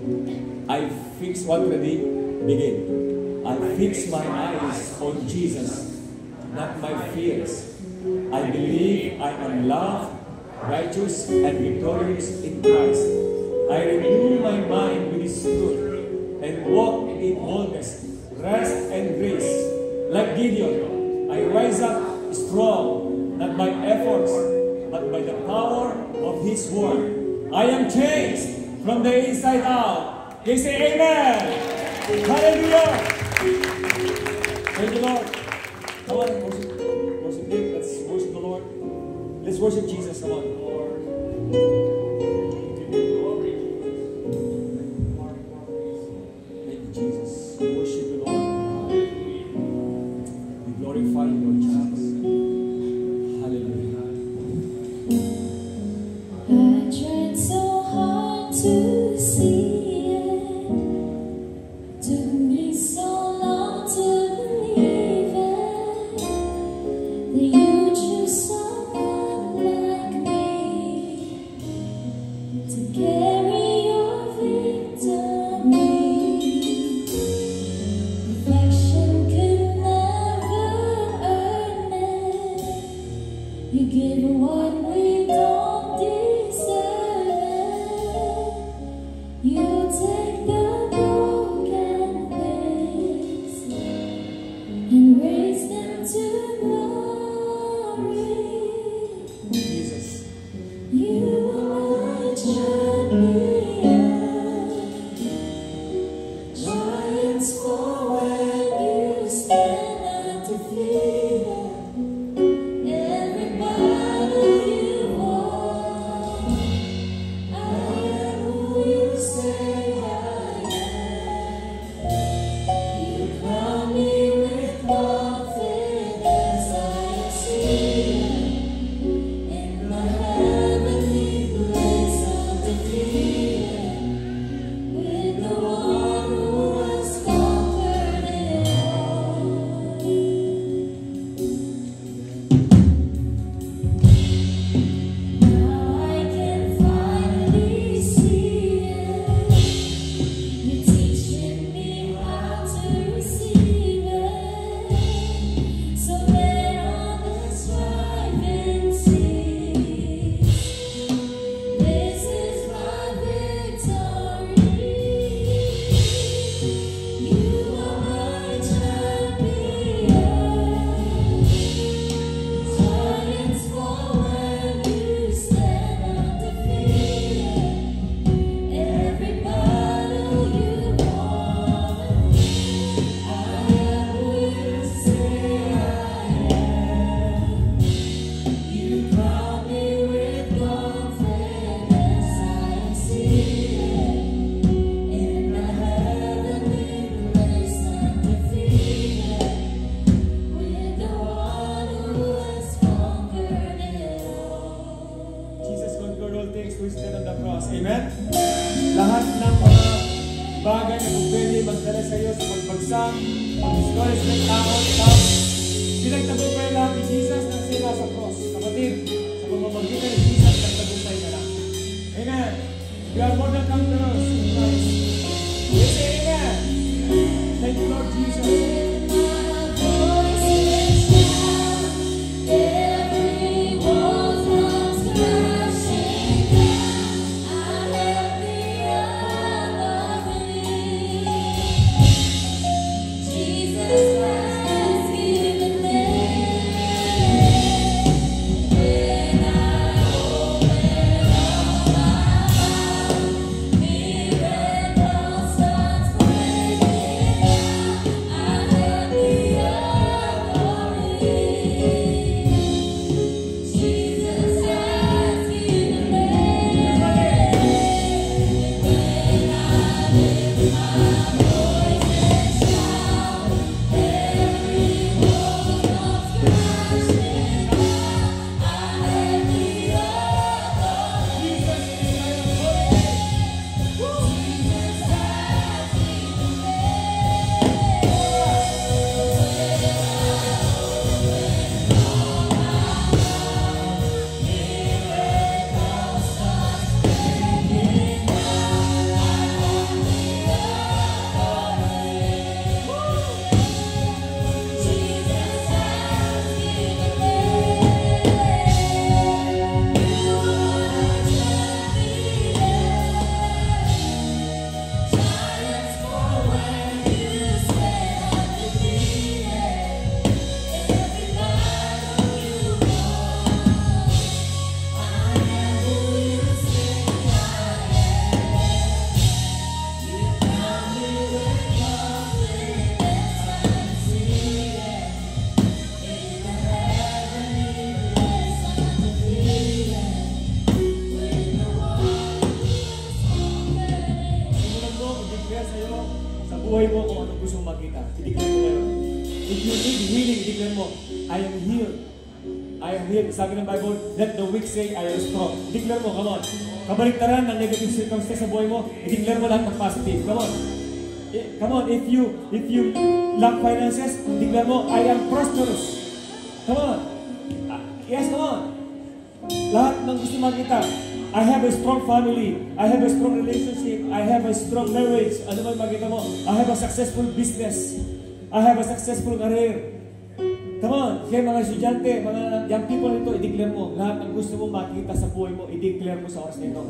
I fix what ready, begin. I fix my eyes on Jesus, not my fears. I believe I am loved, righteous, and victorious in Christ. I renew my mind with His truth and walk in boldness, rest, and grace. Like Gideon, I rise up strong, not by efforts, but by the power of His word. I am changed from the inside out. They say amen. Hallelujah. Thank you, Lord. Come on, worship Him. Let's worship the Lord. Let's worship Jesus. Come on, Lord. Thank you, Jesus. We worship you, Lord. We glorify you, Lord Jesus. Hallelujah. I tried so hard to see it. Took me so long to believe it. That you choose someone like me to carry your victory. Perfection could never earn it. You give what we don't deserve it. You take the broken things and raise them to glory. Jesus. You are my champion. Giants fall when you stand undefeated. Every battle you Amen? Lahat ng mga bagay na kung pwede magdala sa iyo sa pagbagsak, pag-discourage ng tao, pinagtagumpay lahat ni Jesus na sila sa cross. Kapatid, sa pamamagitan ni Jesus, nagtagumpay ka lang. Amen? We are more than conquerors in Christ. We say amen. Thank you, Lord Jesus. Buhay mo kung anong gusto mong makita. I-declare mo ngayon. If you need healing, i-declare mo, I am healed. I am healed. Sabi ng Bible, let the weak say, I am strong. I-declare mo, come on. Kabaliktaran ng negative circumstance sa buhay mo, i-declare mo lahat ng positive. Come on. Come on, if you lack finances, i-declare mo, I am prosperous. Come on. Yes, come on. Lahat ng gusto makita. I have a strong family. I have a strong relationship. I have a strong marriage. Ano man makita mo? I have a successful business. I have a successful career. Come on. Kaya mga estudyante, mga young people nito, i-declare mo. Lahat ng gusto mo makita sa buhay mo, i-declare mo sa oras na ito.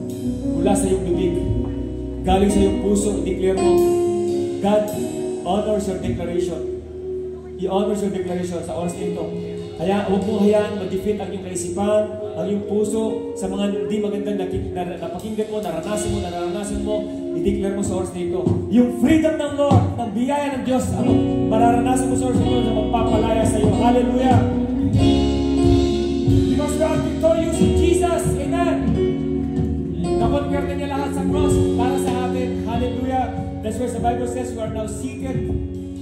Mula sa iyong bibig. Galing sa iyong puso, i-declare mo. God honors your declaration. He honors your declaration sa oras na ito. Kaya huwag mong hayaan ma-defeat ang iyong kaisipan, ang iyong puso sa mga hindi magandang napakinggan mo, nararanasan mo, i-declare mo sa oras na ito. Yung freedom ng Lord, ng biyaya ng Diyos, ang mararanasan mo sa oras na ito na magpapalaya sa iyo. Hallelujah! Because we are victorious in Jesus. Amen! Nakonquer na niya lahat sa cross para sa atin. Hallelujah! That's why the Bible says we are now seated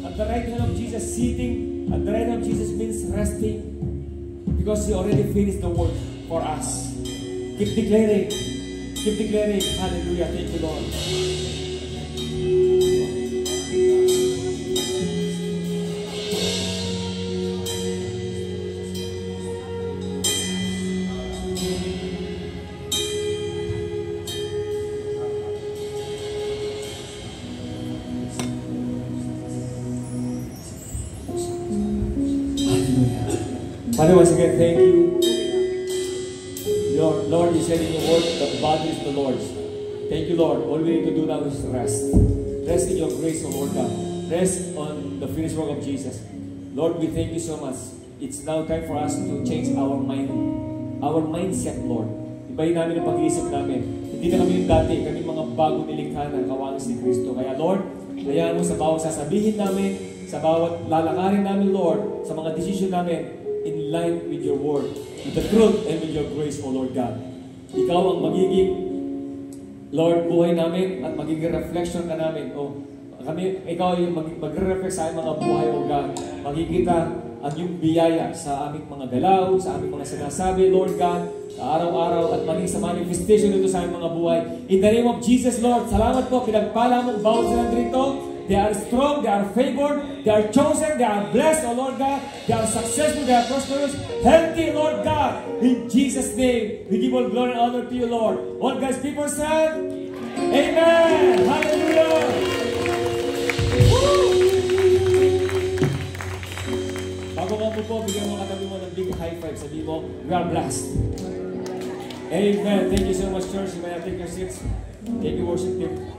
at the right hand of Jesus. Sitting at the right hand of Jesus means resting. Because He already finished the work for us. Keep declaring. Keep declaring. Hallelujah. Thank you, Lord. Father, once again, thank you. Lord, you said in your word that the body is the Lord's. Thank you, Lord. All we need to do now is rest. Rest in your grace, O Lord God. Rest on the finished work of Jesus. Lord, we thank you so much. It's now time for us to change our mind. Our mindset, Lord. Ibahin namin ang pag-iisip namin. Hindi na kami yung dati. Kami mga bagong nilikha na kawangis ni Kristo. Kaya, Lord, hayaan mo sa bawat sasabihin namin, sa bawat lalakarin namin, Lord, sa mga decision namin, in line with your word, with the truth and with your grace, O Lord God. Ikaw ang magiging, Lord, buhay namin at magiging reflection ka namin. Ikaw yung magre-reflect sa aming mga buhay, O God. Makikita ang iyong biyaya sa aming mga galaw, sa aming mga sinasabi, Lord God. araw-araw at maging sa manifestation dito sa aming mga buhay. In the name of Jesus, Lord, salamat po, pinagpala mo bawat sila dito. They are strong, they are favored, they are chosen, they are blessed, O Lord God. They are successful, they are prosperous, healthy, Lord God. In Jesus' name, we give all glory and honor to you, Lord. All God's people said, Amen! Hallelujah! Bago mo po, bigyan mo katabi mo ng big high five. Sabi mo, we are blessed. Amen. Thank you so much, church. You may have take your seats. Thank you, worship team.